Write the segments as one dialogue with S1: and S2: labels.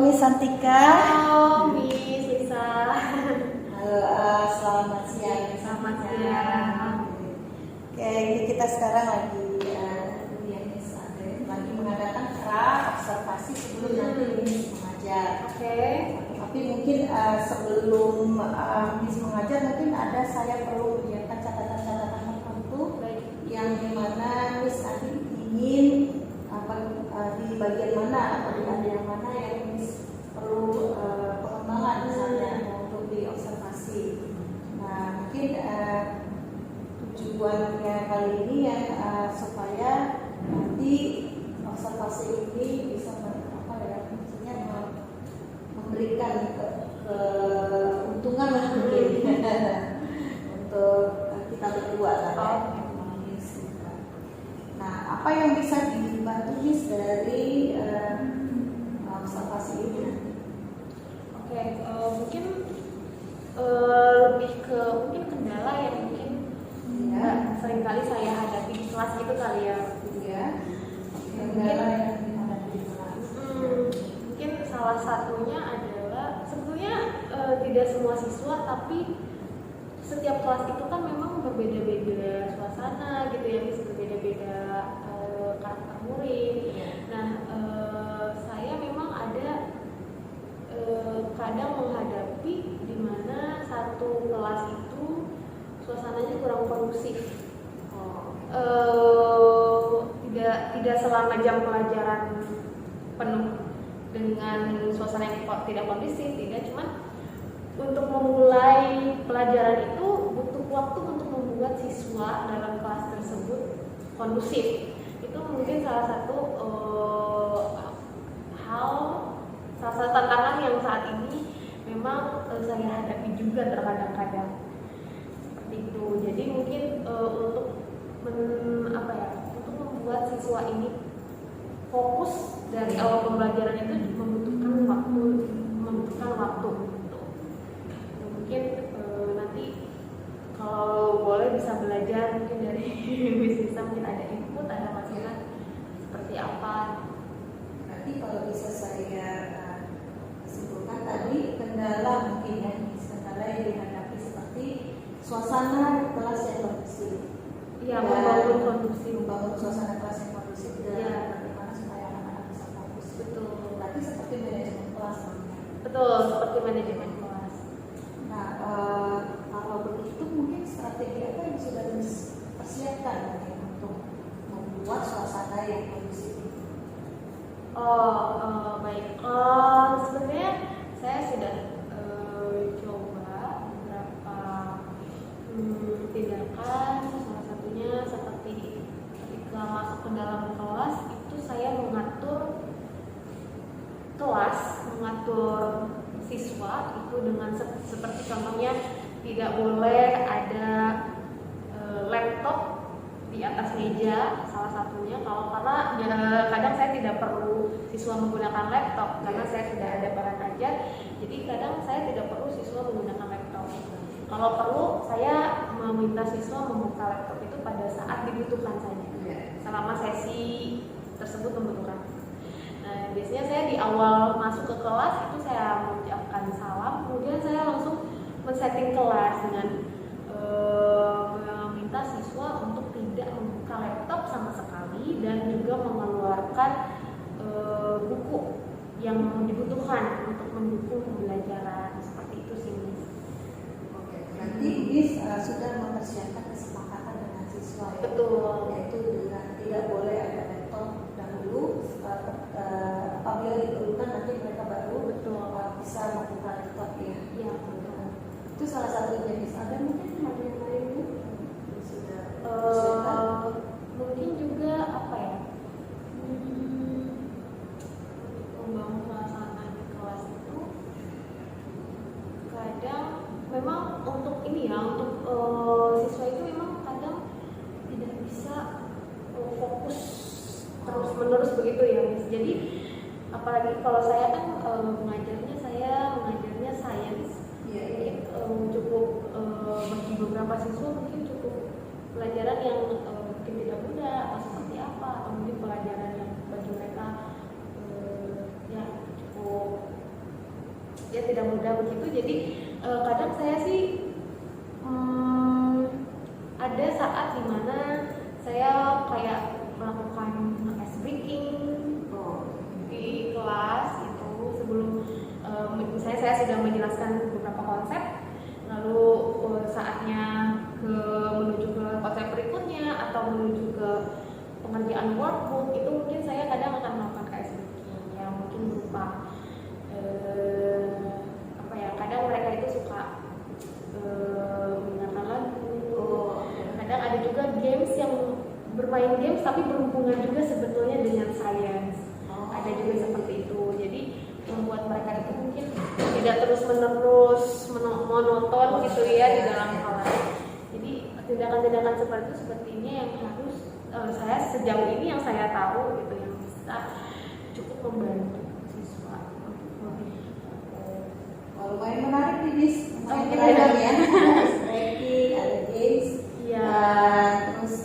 S1: Miss Santika.
S2: Halo Miss Lisa.
S1: Halo, selamat siang.
S2: Selamat siang.
S1: Oke, ini kita sekarang lagi lagi mengadakan observasi sebelum nanti Miss mengajar.
S2: Oke.
S1: Tapi mungkin sebelum Miss mengajar mungkin saya perlu menyiapkan catatan-catatan tertentu yang dimana Miss nanti ingin di bagian mana atau di bagian mana yang Miss perlu pengembangan misalnya untuk diobservasi. Nah mungkin tujuannya kali ini yang supaya nanti observasi ini bisa memberikan keuntungan lah mungkin untuk kita berdua lah. Nah, apa yang bisa dibantu Miss dari observasi ini?
S2: Oke, mungkin lebih ke mungkin kendala yang mungkin seringkali saya hadapi di kelas gitu kali ya.
S1: Ya. Kendala yang dihadapi di kelas.
S2: Mungkin salah satunya adalah sebetulnya tidak semua siswa, tapi setiap kelas itu kan memang berbeda-beda suasana gitu ya, bisa berbeda-beda karakter murid. Nah, saya memang ada kadang menghadapi di mana satu kelas itu suasananya kurang kondusif. Tidak selama jam pelajaran penuh dengan suasana yang tidak kondusif, tidak, cuman untuk memulai pelajaran itu butuh waktu untuk membuat siswa dalam kelas tersebut kondusif. Itu mungkin salah satu salah satu tantangan yang saat ini memang saya hadapi juga terkadang-kadang seperti itu. Jadi mungkin untuk membuat siswa ini fokus dari awal pembelajaran itu membutuhkan waktu. Mungkin nanti kalau boleh bisa belajar mungkin dari Miss Lisa, mungkin ada input, ada masukan seperti apa.
S1: Nanti kalau bisa saya simpulkan tadi kendala mungkin ya, kendala yang dihadapi seperti suasana kelas yang kondusif.
S2: Iya, membangun
S1: suasana kelas yang kondusif dan
S2: ya.
S1: bagaimana supaya anak-anak bisa fokus.
S2: Betul.
S1: Berarti seperti manajemen kelas namanya.
S2: Betul, seperti manajemen kelas.
S1: Nah, kalau begitu mungkin strategi apa yang sudah dipersiapkan untuk membuat suasana yang kondusif?
S2: Baik. Sebenarnya saya sudah coba beberapa tindakan. Salah satunya seperti ketika masuk ke dalam kelas itu saya mengatur siswa itu dengan seperti contohnya tidak boleh ada laptop di atas meja, salah satunya karena kadang saya tidak perlu siswa menggunakan laptop karena saya sudah ada barang ajar, jadi kadang saya tidak perlu siswa menggunakan laptop. Kalau perlu saya meminta siswa membuka laptop itu pada saat dibutuhkan saja, selama sesi tersebut membutuhkan. Nah, biasanya saya di awal masuk ke kelas itu saya mengucapkan salam, kemudian saya langsung men-setting kelas dengan meminta siswa untuk tidak membuka laptop sama sekali dan juga mengeluarkan buku yang dibutuhkan untuk mendukung pembelajaran. Seperti itu sih, Miss.
S1: Oke, berarti Miss sudah mempersiapkan kesepakatan dengan siswa ya?
S2: Betul.
S1: Yaitu dengan tidak boleh ada laptop dahulu, apabila diperlukan nanti mereka baru bisa membuka laptop ya.
S2: Iya, betul.
S1: Itu salah satunya. Miss, ada mungkin yang lain sudah
S2: mungkin juga membangun suasana di kelas itu kadang memang untuk siswa itu memang kadang tidak bisa fokus terus menerus begitu ya, Miss. Jadi apalagi kalau saya kan mengajarnya sains, cukup bagi beberapa siswa mungkin cukup pelajaran yang mungkin tidak mudah atau seperti apa, atau mungkin pelajaran yang bagi mereka cukup usia tidak muda begitu. Jadi kadang saya sih ada saat dimana saya kayak melakukan ice breaking di kelas itu sebelum misalnya saya sudah menjelaskan beberapa konsep, lalu saatnya menuju ke konsep berikutnya atau menuju ke pengerjaan workbook, itu mungkin saya kadang akan melakukan ice breaking yang mungkin berupa kadang mereka itu suka mendengarkan lagu, kadang ada juga games yang bermain games tapi berhubungan juga sebetulnya dengan sains, ada juga seperti itu. Jadi membuat mereka itu mungkin tidak terus menerus monoton gitu ya di dalam kelas. Jadi tindakan-tindakan seperti ini yang harus saya sejauh ini yang saya tahu gitu yang bisa cukup membantu siswa untuk lebih.
S1: Lumayan menarik nih Miss, beragam ya. Ada stretching, ada games, terus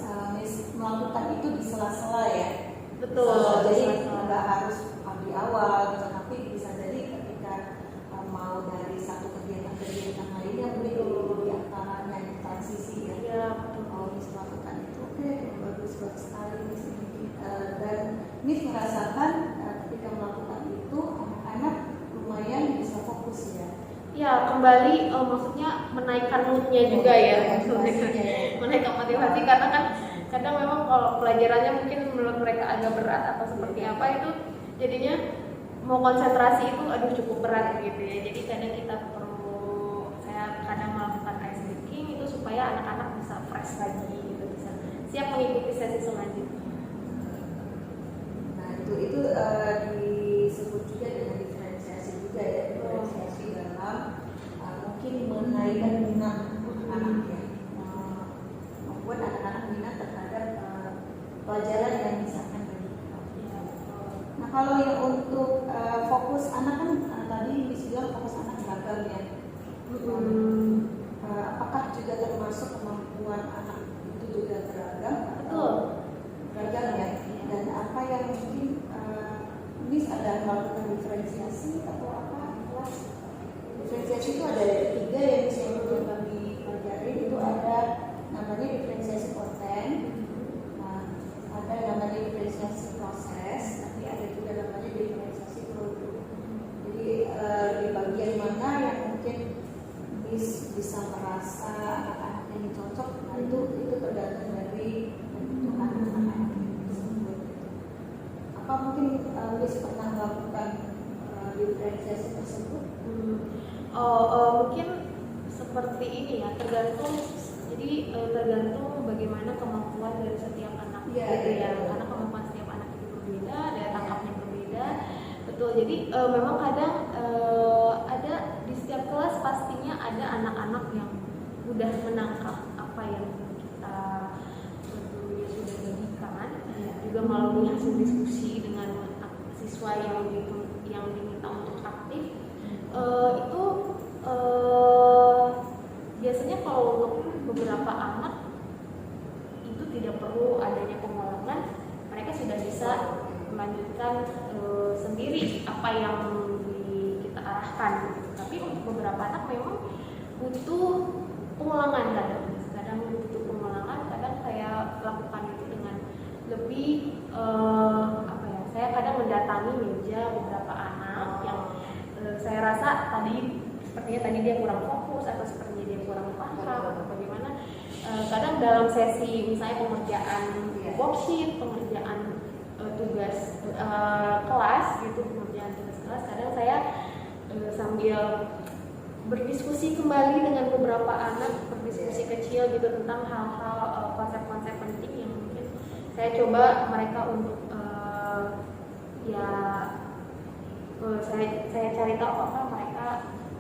S1: Miss melakukan itu di sela-sela ya.
S2: Betul.
S1: Jadi nggak harus di awal, tapi bisa jadi ketika mau dari satu kegiatan lainnya mungkin di antaranya di transisi ya.
S2: Iya.
S1: Kalau Miss melakukan itu, oke, bagus sekali Miss. Dan Miss merasakan ketika melakukan itu anak-anak lumayan bisa fokus ya.
S2: Ya, kembali maksudnya menaikkan moodnya juga ya, menaikkan motivasi karena kan kadang memang kalau pelajarannya mungkin menurut mereka agak berat atau seperti apa itu jadinya mau konsentrasi itu cukup berat gitu ya. Jadi kadang saya kadang melakukan ice breaking itu supaya anak-anak bisa fresh lagi gitu, bisa siap mengikuti sesi selanjutnya.
S1: Nah itu disebut juga dengan diferensiasi juga ya, diferensiasi dalam mungkin menaikkan minat anak ya, membuat anak-anak minat terhadap pelajaran yang misalkan bagi. Nah kalau yang untuk fokus anak kan tadi Miss bilang fokus anak beragam ya. Apakah juga termasuk kemampuan anak itu juga beragam?
S2: Betul.
S1: Beragam ya. Dan apa yang mungkin Miss ada melakukan diferensiasi atau apa kelas? Diferensiasi itu ada 3 yang Miss yang kami pelajari, itu ada namanya diferensiasi konten, ada namanya diferensiasi proses, nanti ada juga namanya diferensiasi produk. Jadi di bagian mana yang mungkin Miss bisa merasa anak-anak ini cocok, nah itu tergantung dari kebutuhan anak-anak tersebut. Apa mungkin Miss pernah melakukan diferensiasi tersebut?
S2: Mungkin seperti ini ya, tergantung. Jadi tergantung bagaimana kemampuan dari setiap anak gitu ya. Karena kemampuan setiap anak itu berbeda, daya tangkapnya berbeda. Betul. Jadi memang kadang ada di setiap kelas pastinya ada anak-anak yang mudah menangkap apa yang kita tentunya sudah bagikan, juga melalui hasil diskusi dengan siswa yang diminta untuk aktif. Itu biasanya kalau untuk beberapa anak itu tidak perlu adanya pengulangan, mereka sudah bisa melanjutkan sendiri apa yang kita arahkan. Tapi untuk beberapa anak memang butuh pengulangan, kadang butuh pengulangan. Kadang saya lakukan itu dengan lebih saya kadang mendatangi meja beberapa anak yang saya rasa sepertinya tadi dia kurang fokus atau sepertinya dia kurang paham atau bagaimana. Kadang dalam sesi misalnya pengerjaan worksheet, pengerjaan tugas kelas gitu, pengerjaan tugas kelas, kadang saya sambil berdiskusi kembali dengan beberapa anak, berdiskusi kecil gitu tentang hal-hal konsep-konsep penting yang mungkin saya coba mereka untuk saya cari tahu apakah mereka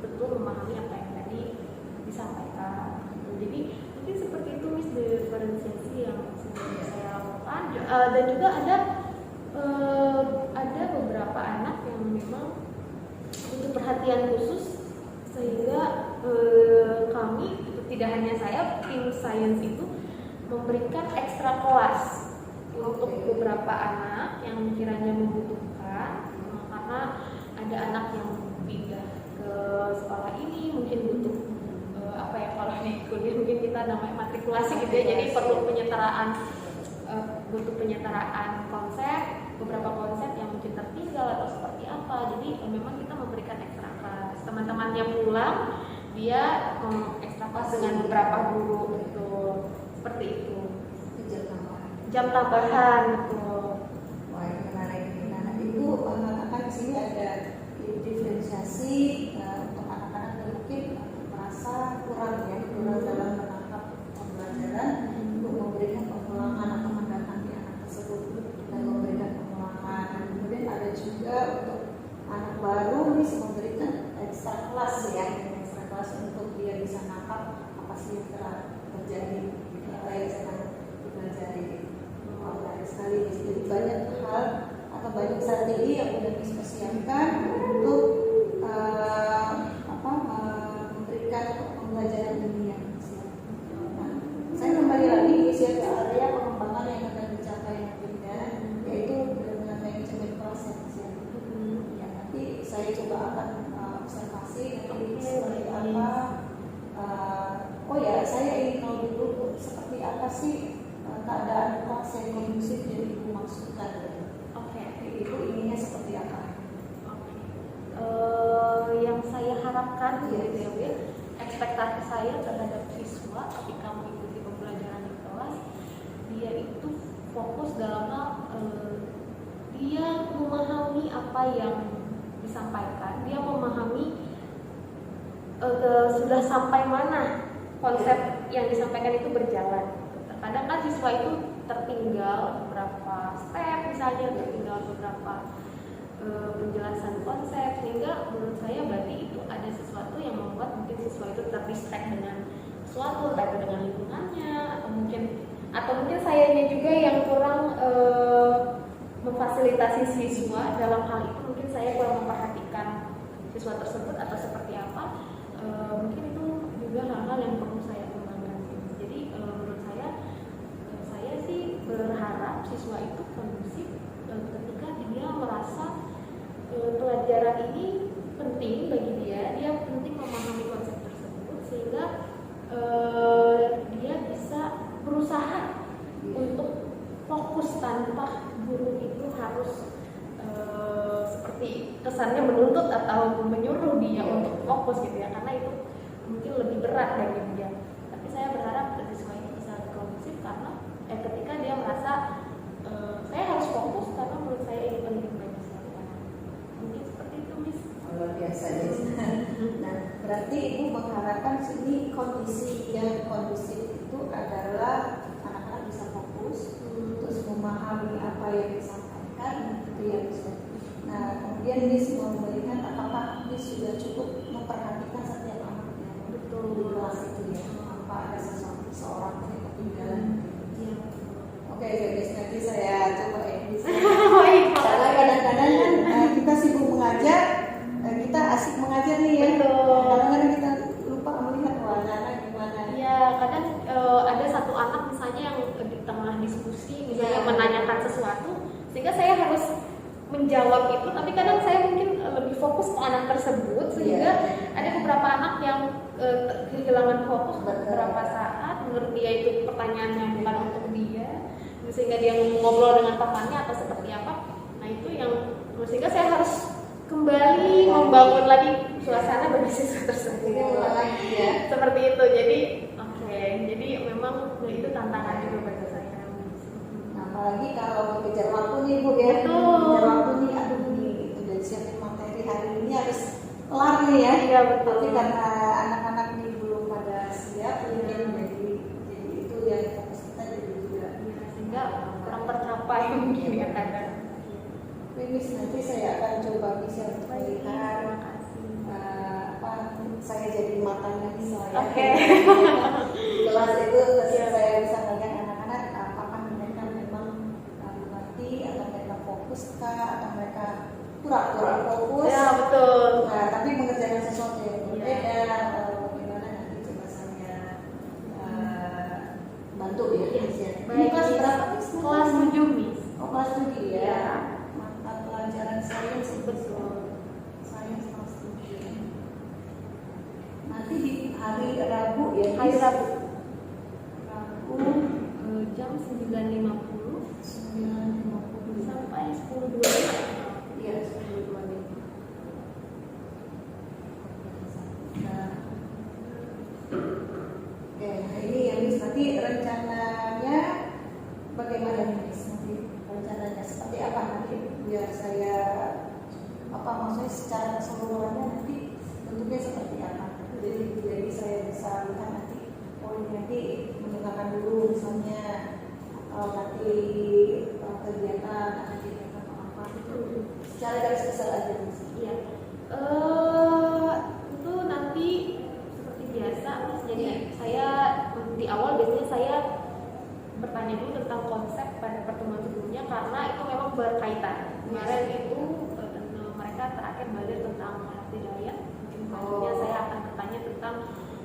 S2: betul memahami apa yang tadi disampaikan. Jadi mungkin seperti itu Miss, diferensiasi yang saya lakukan. Dan juga ada beberapa anak yang memang butuh perhatian khusus, sehingga kami itu tidak hanya saya, tim sains itu memberikan ekstra kelas untuk beberapa anak yang kiranya membutuhkan, karena ada anak yang pindah ke sekolah ini mungkin butuh apa ya, kalau di kuliah mungkin kita namanya matrikulasi gitu ya, jadi perlu penyetaraan, butuh penyetaraan konsep, beberapa konsep yang mungkin tertinggal atau seperti apa. Jadi memang kita memberikan ekstra kelas. Teman-temannya pulang, dia ekstra kelas dengan beberapa guru gitu, seperti itu. Jam tambahan gitu.
S1: Wah, ini menarik. Nah, Ibu mengatakan di sini ada diferensiasi untuk anak-anak yang mungkin merasa kurang dalam menangkap pembelajaran, untuk memberikan pengulangan atau mendatangi anak tersebut dan memberikan pengulangan. Kemudian ada juga untuk anak baru ini memberikan ekstra kelas ekstra kelas untuk dia bisa nangkap apa sih yang telah terjadi, apa yang sedang dipelajari. Banyak sekali, jadi banyak hal atau banyak strategi yang sudah dipersiapkan untuk memberikan pembelajaran dunia. Nah, saya kembali lagi di area pengembangan yang akan dicapai nantinya, yaitu dengan manajemen kelas ya. Nanti saya coba akan observasi nanti seperti apa. Saya ingin tahu dulu seperti apa sih keadaan kelas yang kondusif yang Ibu maksudkan.
S2: Oke.
S1: Ibu inginnya seperti apa?
S2: Yang saya harapkan gitu ya, ekspektasi saya terhadap siswa ketika mengikuti pembelajaran di kelas, dia itu fokus dalam hal dia memahami apa yang disampaikan, dia memahami sudah sampai mana konsep yang disampaikan itu berjalan. Kadang kan siswa itu tertinggal beberapa step, misalnya tertinggal beberapa penjelasan konsep, sehingga menurut saya berarti itu ada sesuatu yang membuat mungkin siswa itu terdistract dengan sesuatu, entah itu dengan lingkungannya, atau mungkin sayanya juga yang kurang memfasilitasi siswa dalam hal itu, mungkin saya kurang memperhatikan siswa tersebut atau seperti apa. Mungkin itu juga hal-hal yang perlu saya kembangkan. Jadi menurut saya sih berharap siswa itu kondusif ketika dia merasa pelajaran ini penting bagi dia penting memahami konsep tersebut, sehingga dia bisa berusaha untuk fokus tanpa guru itu harus seperti kesannya menuntut atau menyuruh dia untuk fokus gitu ya, karena itu mungkin lebih berat bagi dia. Tapi saya berharap siswa ini bisa kondusif karena ketika dia merasa saya harus fokus karena menurut saya ini penting bagi saya. Mungkin seperti itu, Miss.
S1: Luar biasa ya. Nah, berarti Ibu mengharapkan sini kondisi yang kondusif itu adalah anak-anak bisa fokus, terus memahami apa yang disampaikan, itu yang bisa. Nah, kemudian Miss mau melihat apakah Miss sudah cukup memperhatikan setiap anak yang betul di kelas itu ya, apa ada seseorang yang ketinggalan. Oke, Miss, nanti saya coba Miss. Karena kadang-kadang kan kita sibuk mengajar, kita asik mengajar nih ya. Kadang-kadang kita lupa melihat warna gimana.
S2: Iya, kadang ada satu anak misalnya yang di tengah diskusi, misalnya menanyakan sesuatu, sehingga saya harus menjawab itu, tapi kadang saya mungkin lebih fokus ke anak tersebut, sehingga ada beberapa anak yang kehilangan fokus beberapa saat, menurut dia itu pertanyaannya bukan untuk dia, sehingga dia ngobrol dengan temannya atau seperti apa. Nah itu yang sehingga saya harus kembali membangun lagi suasana bagi siswa tersebut. Seperti itu. Jadi jadi memang itu tantangan juga bagi saya.
S1: Apalagi kalau mengejar waktu nih Bu ya, mengejar waktu nih, aduh nih udah siapin materi hari ini harus kelar nih ya.
S2: Iya betul.
S1: Tapi karena anak-anak nih belum pada siap, jadi itu yang fokus kita jadi juga.
S2: Sehingga kurang tercapai mungkin ya kadang.
S1: Miss, nanti saya akan coba bisa melihat saya jadi matanya misalnya.
S2: Oke.
S1: Kelas itu saya bisa melihat anak-anak apakah mereka memang mengerti atau mereka fokus atau mereka pura-pura fokus.
S2: Ya betul.
S1: Nah, tapi mengerjakan sesuatu yang berbeda atau bagaimana nanti coba saya bantu ya.
S2: Baik.
S1: Kelas berapa Miss?
S2: Kelas 7 Miss.
S1: Oh, kelas 7 ya. Mata pelajaran sains
S2: betul.
S1: Sains kelas 7. hari Rabu ya.
S2: Hari Rabu. Jam 9.50 sampai 10.25.
S1: Iya, 10.25. Nah, oke, nah ini ya Miss, nanti rencananya bagaimana nih Miss? Nanti rencananya seperti apa nanti biar saya maksudnya secara keseluruhannya nanti bentuknya seperti apa? Jadi saya bisa lihat nanti nanti mendengarkan dulu misalnya nanti kegiatan apa itu secara garis besar aja Miss.
S2: Iya. Itu nanti seperti biasa Mas. Jadi saya di awal biasanya saya bertanya dulu tentang konsep pada pertemuan sebelumnya karena itu memang berkaitan. Kemarin itu mereka terakhir belajar tentang healthy diet. Mungkin selanjutnya saya akan bertanya tentang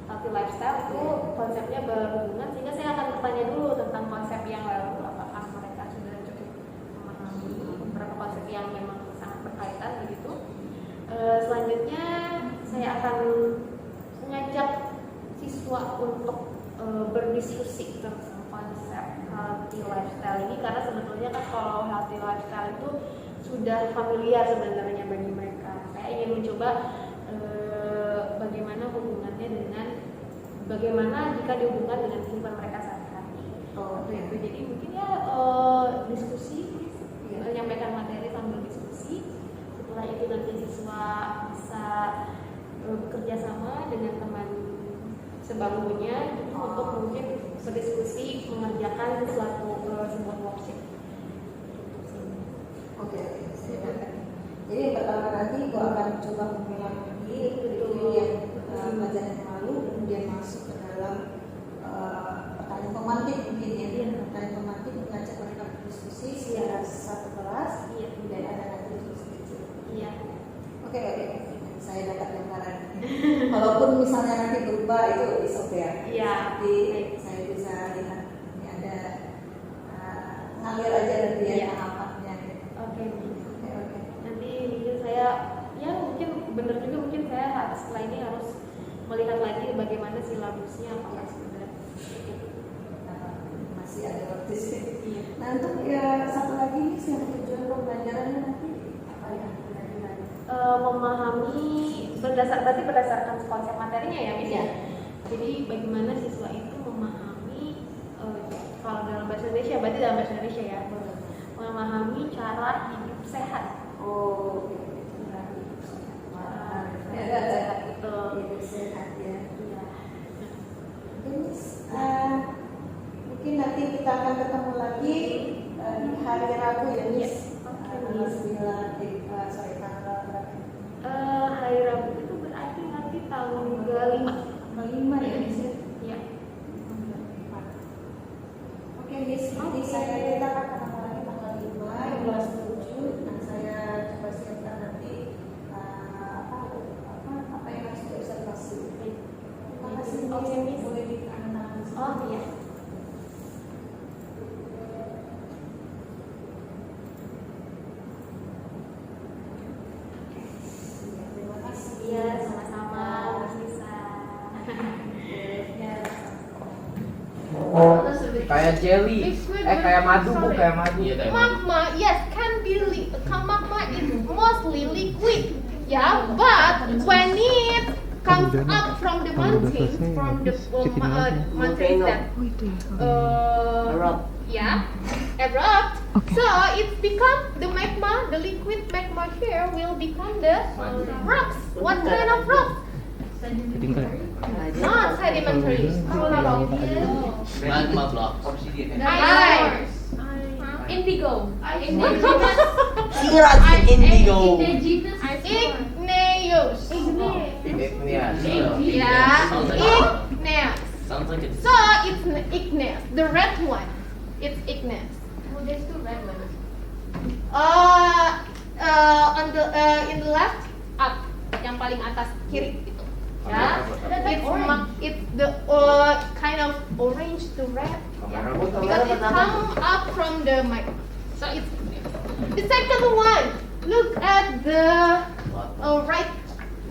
S2: healthy lifestyle, itu konsepnya berhubungan, sehingga saya akan bertanya dulu tentang konsep yang lalu, apakah mereka sudah cukup memahami beberapa konsep yang memang sangat berkaitan begitu. Selanjutnya saya akan mengajak siswa untuk berdiskusi tentang konsep healthy lifestyle ini, karena sebetulnya kan kalau healthy lifestyle itu sudah familiar sebenarnya bagi mereka. Saya ingin mencoba bagaimana hubungannya dengan bagaimana jika dihubungkan dengan kehidupan mereka sehari-hari. Gitu. Jadi mungkin ya diskusi, menyampaikan materi sambil diskusi. Setelah itu nanti siswa bisa bekerja sama dengan teman sebangkunya untuk mungkin berdiskusi mengerjakan sebuah worksheet.
S1: Oke, saya dapat. Jadi yang pertama nanti gua akan coba mengulang lagi video yang pelajaran yang lalu, kemudian masuk ke dalam pertanyaan pemantik mungkin ya. Pertanyaan pemantik mengajak mereka berdiskusi secara satu kelas, dan ada nanti diskusi.
S2: Iya.
S1: Oke, saya dapat gambaran. Walaupun misalnya nanti berubah itu is okay ya.
S2: Iya.
S1: Tapi saya bisa lihat ini ada ngalir aja nanti ya tahapannya.
S2: Oke. Nanti mungkin saya ya mungkin benar juga, mungkin saya setelah ini harus melihat lagi bagaimana silabusnya, apakah sudah
S1: masih ada waktu sih. Nah untuk ya satu lagi nih yang tujuan pembelajarannya nanti apa ya?
S2: Memahami berarti berdasarkan konsep materinya ya Miss ya. Jadi bagaimana siswa itu memahami kalau dalam bahasa Indonesia, berarti dalam bahasa Indonesia ya, memahami cara hidup sehat.
S1: Oh,
S2: sehat itu.
S1: Hidup sehat ya.
S2: Iya.
S1: Mungkin nanti kita akan ketemu lagi di hari Rabu ya Miss. Tanggal 9
S2: hari Rabu itu berarti nanti tanggal 5
S1: ya Miss.
S2: Iya.
S1: Oke Miss, nanti kita akan ketemu lagi tanggal 5 kelas 7. Nah saya coba siapkan nanti apa yang harus diobservasi. Terima kasih Miss. Boleh ditangan-tangan.
S2: Oh iya.
S1: Terima kasih.
S2: Iya, sama-sama Mas Lisa.
S3: Kayak jelly, kayak madu, bu, kayak madu.
S4: Magma, yes, can be magma is mostly liquid, yeah, but when it comes up from the mountain, from the mountains that erupt, so it become the magma, the liquid magma here will become the rocks. What kind of rocks? Not sedimentary.
S3: Magma blocks.
S4: Iron.
S5: Indigo.
S3: Sirat indigo.
S4: Igneous.
S3: Yeah.
S4: Yeah. Igneous.
S3: Sounds like it's
S4: So it's igneous. The red one. It's igneous.
S5: Oh, there's two red ones.
S4: On the in the left up, yang paling atas kiri itu. Ya. It's the kind of orange to red. Yeah. Because it comes up from the magma. So it's the second one. Look at the right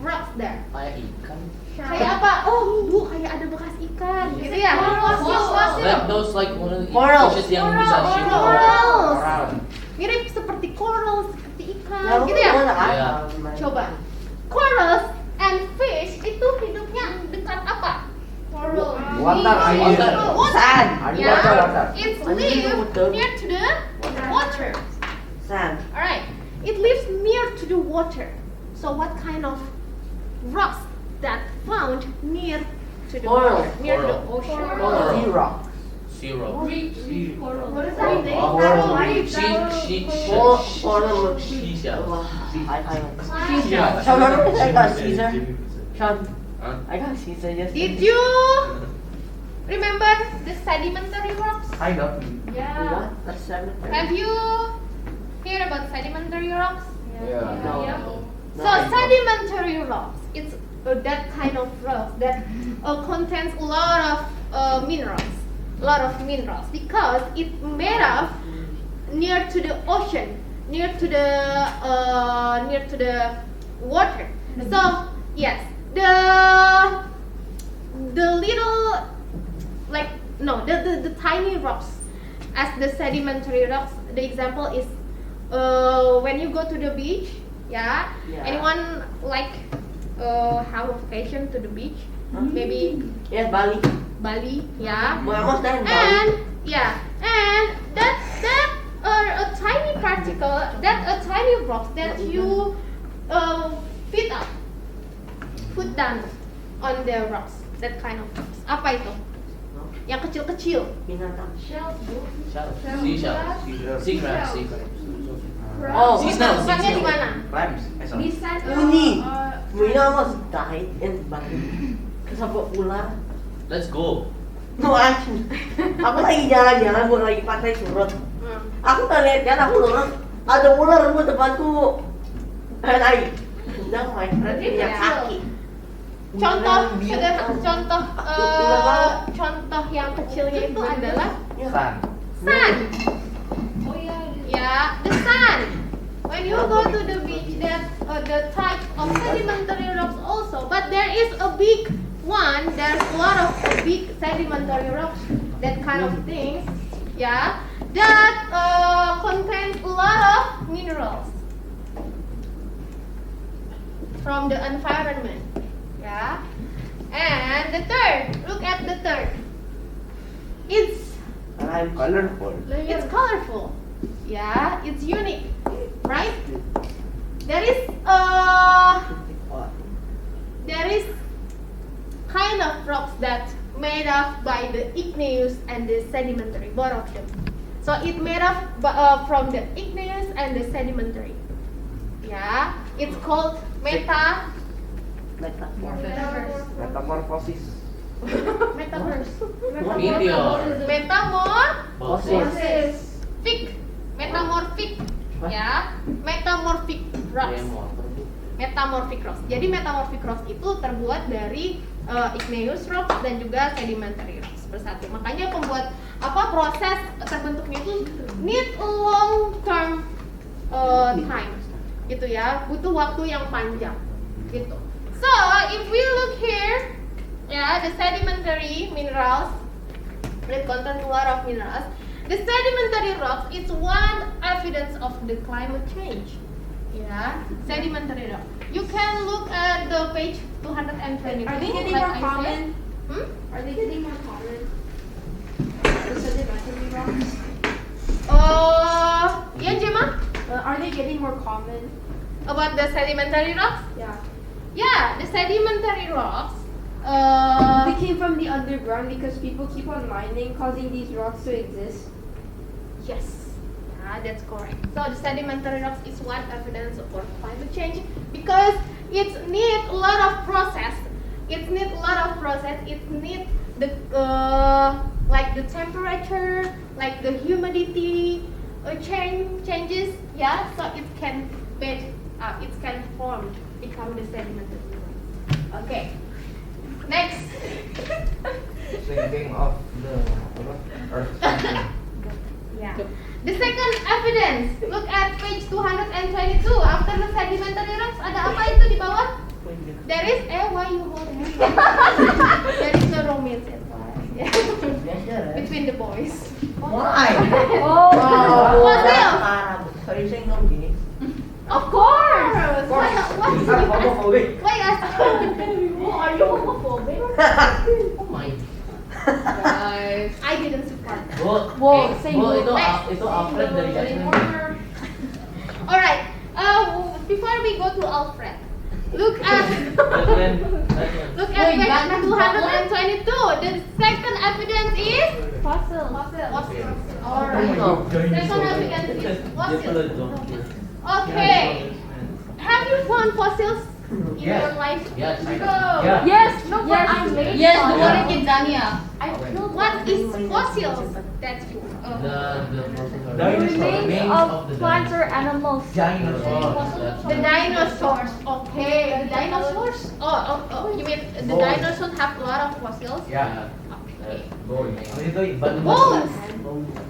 S4: rocks there.
S3: kayak ikan.
S4: Kayak apa? Oh, bukan. ada bekas ikan, gitu ya. Fosil.
S3: Like those like one of the
S6: Coral.
S3: fishes yang bisa shift.
S4: Coral. Mirip seperti coral, seperti ikan, gitu ya.
S3: Iya.
S4: Coba. Corals and fish itu hidupnya dekat apa?
S5: Coral.
S3: Water, air.
S6: Sand.
S4: Ya.
S3: Water.
S4: It
S6: Water.
S4: lives near to the water.
S6: Sand.
S4: Alright. It lives near to the water. So what kind of rocks that found near to the
S6: Coral.
S4: water, near the
S3: Coral.
S4: ocean?
S6: Sea rock.
S3: Zero.
S5: What is
S3: Oh,
S5: that?
S3: oh,
S5: Coral
S3: oh,
S5: reef.
S6: Coral.
S3: Seashell.
S6: Wah, I
S3: Seashell.
S6: Sean, I got Caesar. Sean,
S3: Huh?
S6: I got Caesar yesterday.
S4: Did you remember the sedimentary rocks?
S3: Kind of.
S5: Yeah.
S6: What? That's cemetery.
S4: Have you heard about sedimentary rocks?
S3: Yeah.
S6: No.
S5: Yeah.
S4: So sedimentary rocks, it's that kind of rock that contains a lot of minerals, because it made of near to the ocean, near to the water. So yes, the little like no the tiny rocks as the sedimentary rocks. The example is when you go to the beach. Yeah.
S6: Yeah.
S4: Anyone like have a vacation to the beach?
S6: Huh?
S4: Maybe
S6: Yes, Bali.
S4: Bali. Yeah.
S6: Well, almost there in Bali.
S4: And yeah, and that a tiny particle, that a tiny rock that you put down on the rocks, that kind of rocks. Apa itu? Yang kecil-kecil.
S6: Binatang.
S5: Shells, bro.
S3: Seashell. Sea crab. Sea crab.
S6: Oh,
S3: Sea snail.
S4: Tempatnya di mana?
S3: Crabs.
S5: Di sana.
S6: Uni. We almost died in Bali. Kesabot ular.
S3: Let's go.
S6: No, actually. Aku lagi jalan-jalan, bukan lagi pantai surut. Aku tak lihat kan, aku nonton ada ular di depanku. Air. Sedang my friend punya kaki.
S4: Contoh
S6: Biar-
S4: contoh yang kecilnya itu adalah
S3: Sun.
S4: sun.
S5: Oh yeah.
S4: Yeah, the sun. When you go to the beach, there's the type of sedimentary rocks also, but there is a big one. There's a lot of big sedimentary rocks, that kind of things. Yeah, that contains a lot of minerals from the environment. Yeah, and the third. Look at the third. It's
S3: Colorful.
S4: It's colorful. Yeah, it's unique, right? There is kind of rocks that made up by the igneous and the sedimentary, both of them. So it made up from the igneous and the sedimentary. Yeah, it's called
S3: Metamorphosis.
S4: metaverse.
S3: Meteor.
S4: Metamorphic, ya, metamorphic rocks. Metamorphic rocks. Jadi metamorphic rocks itu terbuat dari igneous rocks dan juga sedimentary rocks bersatu. Makanya pembuat proses terbentuknya itu need a long term time, gitu ya, butuh waktu yang panjang, gitu. So if we look here, ya, the sedimentary minerals, it contains a lot of minerals. The sedimentary rocks is one evidence of the climate change. Yeah, sedimentary rock. You can look at the page 222.
S5: Are they getting
S4: like
S5: more
S4: I
S5: common?
S4: said.
S5: Are they getting more common? The sedimentary rocks.
S4: Yeah, Gemma?
S5: Are they getting more common?
S4: About the sedimentary rocks?
S5: Yeah.
S4: Yeah, the sedimentary rocks.
S5: They came from the underground because people keep on mining, causing these rocks to exist.
S4: Yes, yeah, that's correct. So the sedimentary rocks is one evidence for climate change because it needs a lot of process. It needs the like the temperature, like the humidity changes. Yeah, so it can form, become the sedimentary rocks. Okay. Next.
S3: Thinking of the earth.
S4: Yeah. The second evidence. Look at page 222. After the sedimentary rocks, ada apa itu di bawah? There is why you hold it? There is a
S3: Bu, itu Alfred dari Jasmine.
S4: Alright. Before we go to Alfred, look at look at page 222. The second evidence is
S5: Fossil.
S4: Alright. Second evidence is fossils. Okay. Have you found fossils in your life?
S3: Yes, I
S4: Go.
S3: Yeah.
S5: Yes, no, but I made
S1: Yes, the
S5: fossil.
S1: one in Tanzania.
S4: What is fossils? That's
S5: The remains of plants or animals.
S4: the dinosaurs. Okay, the dinosaurs. Oh, you mean the dinosaurs have a lot of fossils?
S3: Yeah.
S4: Bones.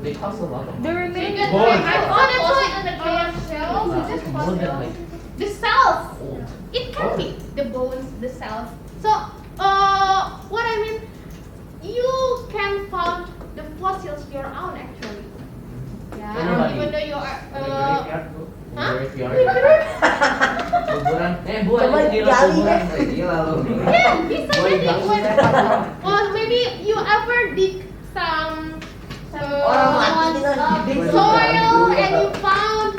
S3: They cost a lot of
S5: The
S3: money.
S5: remains.
S4: Oh, that's why on the shells. Is it
S3: More than like
S4: the cells?
S3: old.
S4: It can be the bones, the cells. So, what I mean, you can find the fossils your own actually. Yeah,
S3: Everybody.
S4: even though you are. Hah?
S3: Kuburan. Bu,
S6: Coba
S3: ini gila
S6: gali,
S3: kuburan.
S6: ya.
S3: Gila lu.
S4: Yeah, bisa
S3: Boy,
S4: jadi.
S3: bagus.
S4: Or maybe you ever dig some
S6: Orang mati kita hidup.
S4: soil and you found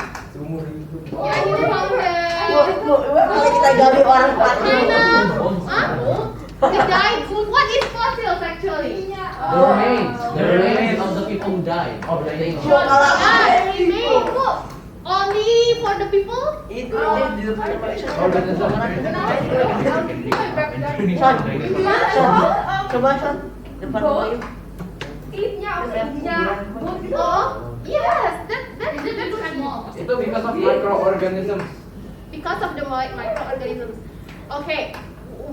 S6: Kalau kita gali orang mati.
S4: kind of the died. What is fossils actually?
S3: The remains of the people who died. Of the nature.
S4: Remain. Look, only for the people.
S6: Itu di depan Coba Son, depan rumah yuk.
S4: Oh, yes, that's small.
S3: Itu because of microorganisms.
S4: Because of the microorganisms. Okay,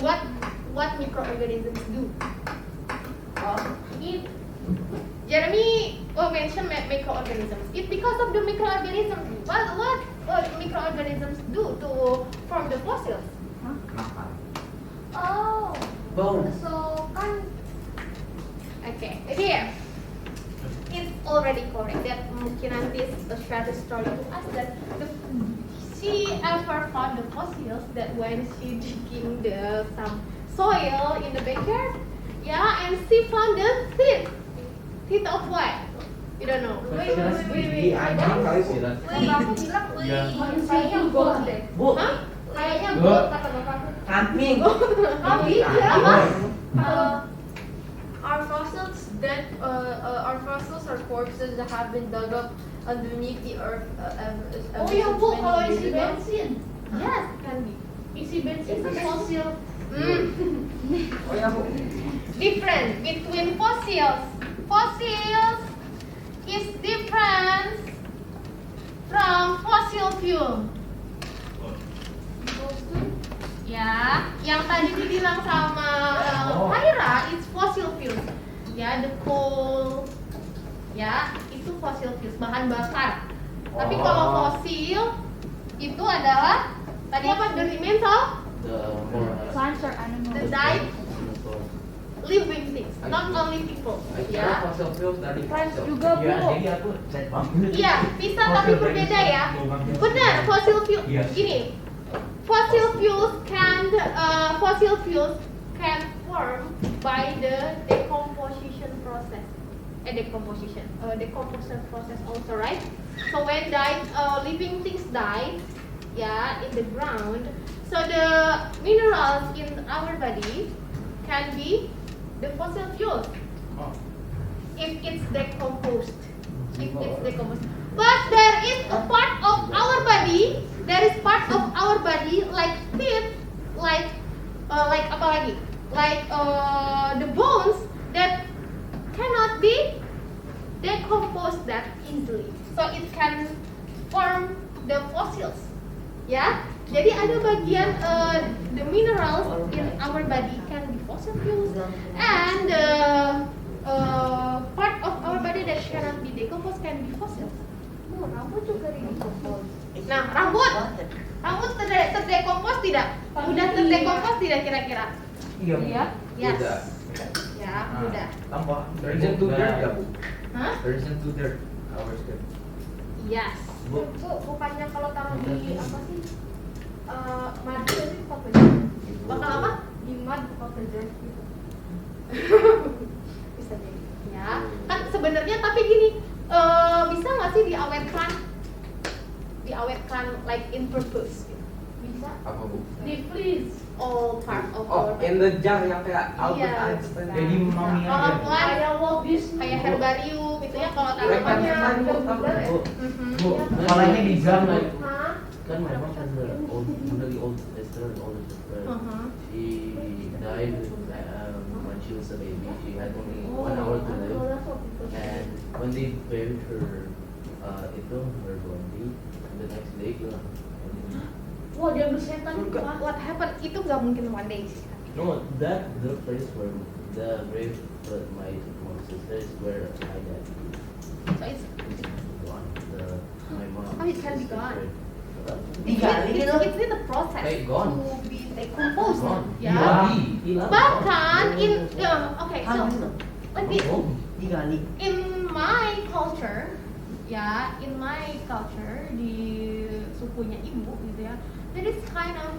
S4: what microorganisms do? It. Jeremy mentioned microorganisms. It's because of the microorganisms. What microorganisms do to form the fossils? Oh,
S6: Bone.
S4: so okay, here. It's already correct that mungkin nanti share the story to us that she ever found the fossils that when she digging some soil in the backyard, yeah, and she found the teeth of what? You don't know.
S3: Di anjing kali sih.
S4: Kayaknya goat deh.
S6: Bu,
S4: Hah? Kayaknya
S3: Goat.
S4: goat kata bapakku.
S6: kambing.
S4: Kambing ya?
S5: Our fossils are corpses that have been dug up underneath the earth.
S4: Oh ya bu,
S5: since
S4: kalau
S5: many
S4: isi
S5: years ago.
S4: bensin, yes kan bi. Isi bensin itu fosil.
S3: Oh ya, Bu.
S4: Different between fossils. Fossils is different from fossil fuel. Ya, yang tadi dibilang sama Haira, it's fossil fuel. Ya, the coal. Ya, itu fossil fuel, bahan bakar. Tapi kalau fosil itu adalah tadi apa? The remains of
S5: Plants or
S4: the
S5: animals.
S4: died living things, not only people. Ya.
S3: Fossil fuels dari
S5: Plants
S3: fossil.
S5: juga, Bu.
S3: Jadi aku cek banget.
S4: Iya, bisa tapi berbeda ya. Benar, fossil fuel.
S3: Yes.
S4: Gini, fossil fuels can form by the decomposition process. Decomposition process also, right? So when living things die, yeah, in the ground, so the minerals in our body can be the fossil fuels if it's decomposed. But there is a part of our body, like teeth, like apa lagi? Like the bones that cannot be decomposed that easily. So it can form the fossils. Ya, jadi ada bagian the minerals in our body can be fossil fuels, and part of our body that cannot be decomposed can be fossils. Rambut juga decompose. Nah, rambut terdekompos tidak? Udah terdekompos tidak kira-kira?
S3: Iya.
S4: Yes.
S3: Udah.
S4: Ya, udah.
S3: Tambah. Turns into dirt ya, Bu?
S4: Hah?
S3: Turns into dirt. Ours dirt.
S4: Yes.
S3: Bu.
S4: Bukannya kalau taruh di apa sih? Madu itu apa? Bakal apa? Di mud bakal preserve gitu. Bisa jadi. Ya, kan sebenarnya tapi bukan like in purpose. Bisa?
S3: Apa bu?
S2: Please.
S4: All part of
S3: Oh,
S4: our
S3: in the jar yang kayak Albert
S4: Iya.
S3: Einstein.
S7: Jadi mami
S4: kalau
S7: aja.
S4: bukan
S2: Kayak Walt Disney.
S4: kayak herbarium itu ya kalau
S3: Kayak
S4: tanamannya.
S3: kan bu, tahu kan, bu?
S7: Bu, kepalanya di jam like.
S2: Hah?
S8: Kan my mom has an old, really old sister, an older sister. She died when she was a baby. She had only 1 hour to live. And when they buried her, her body, the next day hilang.
S2: Wah, dia bersetan.
S4: What happened? Itu nggak mungkin one day sih.
S8: No, the place where the grave for my sister is where my dad is.
S4: So it's
S8: Gone. My mom.
S4: Oh, it can be gone.
S6: Digali gitu.
S4: It's in the process
S8: Hey, gone.
S4: to be decomposed.
S8: Gone.
S4: Ya.
S8: Hilang.
S4: Bahkan in okay, so
S6: Ano?
S4: let me
S6: Digali.
S4: in my culture, ya, in my culture di sukunya ibu gitu ya, there is kind of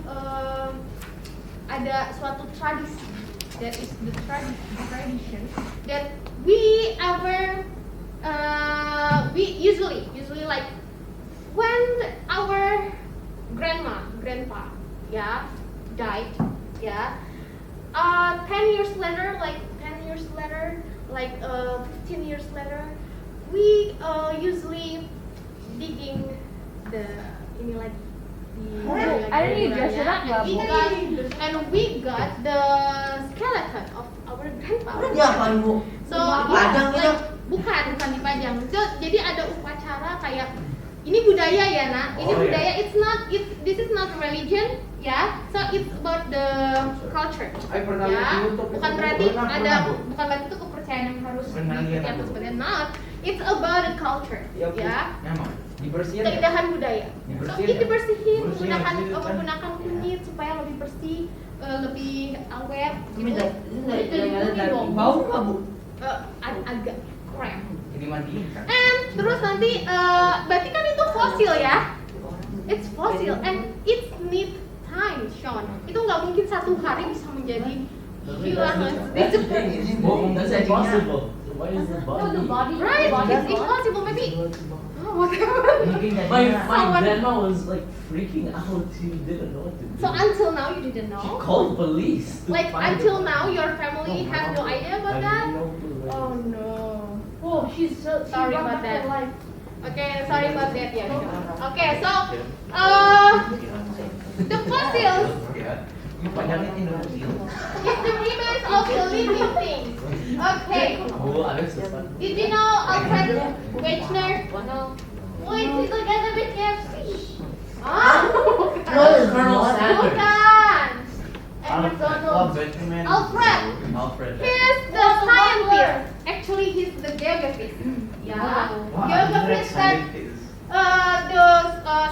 S4: ada suatu tradisi, that is the tradition that we usually like when our grandpa died, 10 years later, like 15 years later, we usually digging the ini lagi
S2: I didn't dress it up,
S4: and we got the skeleton of our grandpa.
S6: Udah diapain bu?
S4: So
S6: Dipajang gitu?
S4: bukan dipajang. So, jadi ada upacara kayak ini budaya ya nak. Ini
S3: Oh,
S4: budaya. This is not religion ya. So it's about the culture.
S3: Ay, pernah
S4: Ya,
S3: lihat di YouTube
S4: bukan
S3: itu.
S4: berarti
S3: Pernah, Bu.
S4: bukan berarti itu kepercayaan yang harus
S7: Pernah
S4: diikuti
S7: lihat
S4: atau
S7: aku.
S4: seperti itu. Not. It's about the culture.
S3: Iya, Bu.
S4: Ya.
S7: Nyaman.
S3: Dibersihin. ya?
S4: Keindahan budaya. So
S3: Dibersihin
S4: ini
S3: ya?
S4: dibersihin,
S7: Bersihin,
S4: menggunakan kunyit supaya lebih bersih, lebih aware.
S6: Ini
S4: Gitu.
S6: dari bau nggak bu?
S4: Agak krem.
S7: Jadi mandiin kan.
S4: And terus nanti berarti kan itu fosil ya? It's fossil and it need time, Sean. Itu nggak mungkin satu hari bisa menjadi hilang.
S3: Bu,
S8: That's impossible. So why is the body?
S4: Right? It's impossible. Maybe. Oh, whatever.
S7: Mungkin
S8: My
S7: jadinya
S8: grandma was like freaking out. She didn't know what to do.
S4: So until now you didn't
S8: She
S4: know?
S8: called police. to
S4: Like
S8: find
S4: until
S8: her.
S4: now your family have no idea about
S8: I
S4: that?
S8: have no clue.
S4: Oh no.
S2: Oh, she
S4: Sorry
S2: brought
S4: about
S2: back
S4: that.
S2: her life.
S4: Okay, sorry about that ya. Okay, so the fossils
S3: Ya.
S7: panjangin Indonesia.
S4: is the remains of the living things. Okay.
S8: Bu, ada sesuatu.
S4: Did you know Alfred Wegener? No. Wait, he's together with KFC. Ah,
S6: No, it's Colonel Sanders.
S4: bukan. And
S7: Oh,
S4: McDonald's.
S7: Batman.
S4: Alfred.
S8: Alfred.
S4: He's the scientist. Actually, he's the geographist. Yeah. Geographist that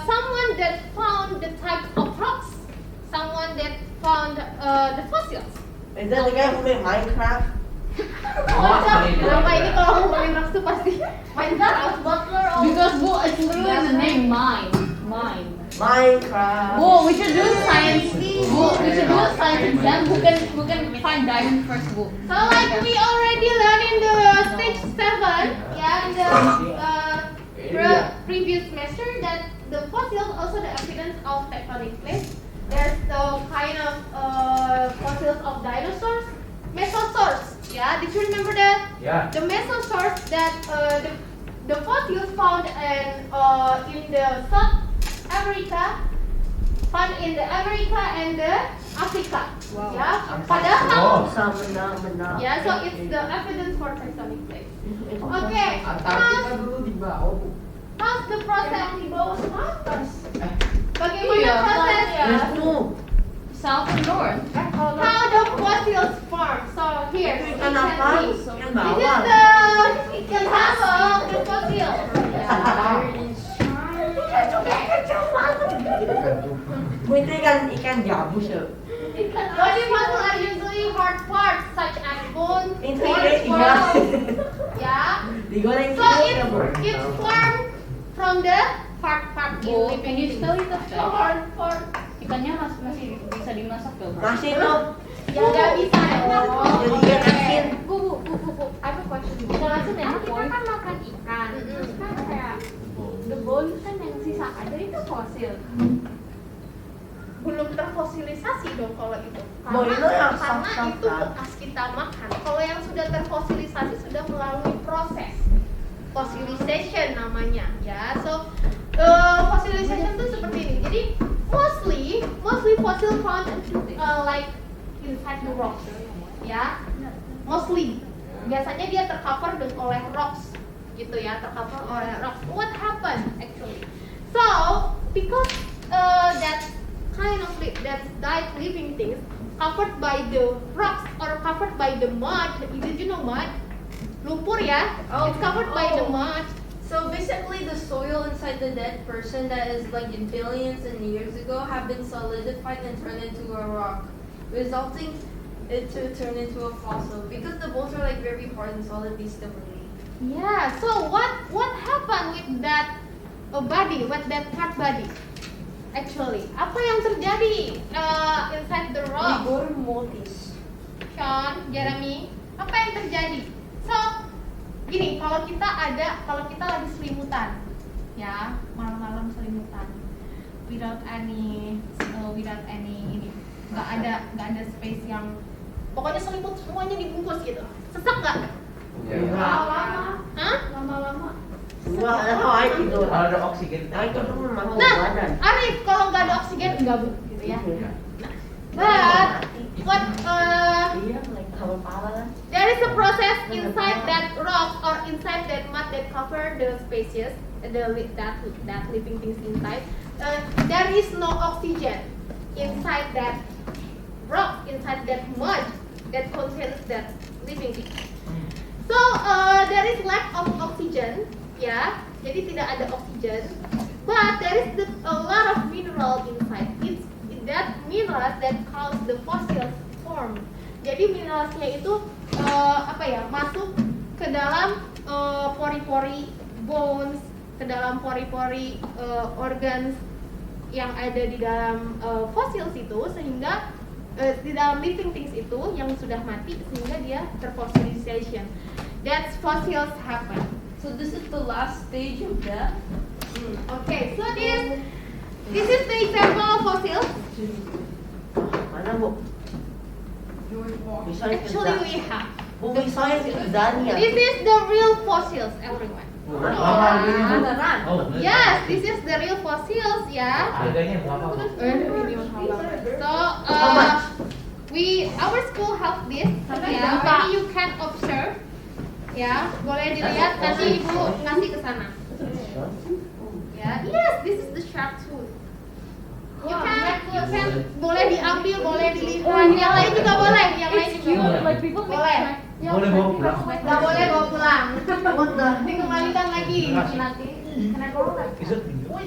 S4: someone that found the type of rocks. Someone that found the fossils.
S6: Is that the guy who made Minecraft?
S4: Kenapa ini kalau ngomongin rocks tuh pasti
S2: Minecraft Butler.
S9: Because Bo, it's literally the name mine.
S6: Minecraft.
S9: Bo, we should do science. Bo, we should do a science exam. Who can find diamond first, Bo?
S4: So like we already learned in the stage 7, in the previous semester that the fossils also the evidence of tectonic plates. There's the kind of fossils of dinosaurs, mesosaurs. Yeah, did you remember that?
S3: Ya.
S4: The mesosaurs that the fossils found in the South America, found in the America and the Africa.
S9: Wow.
S4: Yeah, padahal.
S6: Bisa benar-benar.
S4: Yeah, so it's the evidence for tectonic plates. Okay,
S3: Antartika dulu di bawah, Bu.
S4: how's the process di bawah atas? Bagaimana
S9: Iya,
S4: prosesnya?
S6: There's two.
S9: South and north.
S4: How the fossils form? So here, you can
S6: Kenapa?
S4: see.
S6: Yang
S4: This is
S6: bawah.
S4: the ikan of the fossil.
S6: Bu itu ikan gabus ya.
S4: Body muscle are usually hard parts such as bone,
S6: Itu
S4: bones,
S6: ikan
S4: bones. Yeah.
S6: digoreng
S4: So it formed from the hard part in
S9: Bo,
S4: living
S9: can you
S4: things.
S9: spell it?
S4: The hard part.
S9: Ikannya masih bisa dimasak gak? Bo?
S6: Masih tuh.
S4: Ya nggak bisa ya.
S6: Jadi ikan asin.
S2: Bu, I have a question. Ikan asin ya, kita kan makan ikan. Terus kan kayak the bone kan yang sisa ada itu fosil.
S4: fosil. Belum terfosilisasi dong kalau itu.
S6: Mau itu yang
S4: Karena
S6: soft-soft
S4: itu
S6: kan?
S4: bekas kita makan. Kalau yang sudah terfosilisasi sudah melalui proses fossilization namanya, ya. So fossilization itu seperti ini. Jadi mostly fossil found like inside the rocks, ya. Mostly biasanya dia tercover oleh rocks, gitu ya, tercover oleh rocks. What happened actually? So because that kind of that died living things covered by the rocks or covered by the mud. Did you know mud? Lumpur ya. It's covered by the mud.
S5: So basically, the soil inside the dead person that is like in billions and years ago have been solidified and turned into a rock, resulting it to turn into a fossil because the bones are like very hard and solid stability.
S4: Yeah. So what happened with that body, with that hard body? Actually, apa yang terjadi inside the rock?
S6: Rigor mortis.
S4: Sean, Jeremy, apa yang terjadi? So, gini, kalau kita lagi selimutan, ya, malam-malam selimutan, without any ini, nggak ada space yang, pokoknya selimut semuanya dibungkus gitu, sesak nggak?
S2: Lama-lama.
S4: Hah?
S2: Lama-lama.
S6: Wah, ada air itu.
S7: Kalau ada oksigen
S6: Air itu masuk
S4: Nah,
S6: badan.
S4: Arif, kalau nggak ada oksigen gabut gitu ya. But
S6: Iya, kalau parah.
S4: there is a process inside that rock or inside that mud that cover the spaces, that living things inside. There is no oxygen inside that rock, inside that mud that contains that living thing. So there is lack of oxygen, ya. Jadi tidak ada oksigen. But there is a lot of mineral inside. It's that minerals that cause the fossils form. Jadi mineralsnya itu masuk ke dalam pori-pori bones, ke dalam pori-pori organs yang ada di dalam fossils itu, sehingga di dalam living things itu yang sudah mati sehingga dia terfossilization. That's fossils happen.
S5: So this is the last stage of death.
S4: Okay, so this is the example of fossils.
S6: Mana bu? Misalnya
S4: Actually we have.
S6: Bu, misalnya Dania.
S4: This is the real fossils, everyone. Yes, this is the real fossils, ya.
S7: Harganya berapa?
S4: So our school have this, ya. Maybe you can observe, ya. Boleh dilihat, nanti ibu ngasih ke sana. Ya, yes, this is the shark tooth. You can boleh diambil, boleh dilihat. Yang lain juga boleh, yang lain juga boleh.
S7: Boleh bawa pulang.
S4: Nggak boleh bawa pulang. Dikembalikan lagi nanti.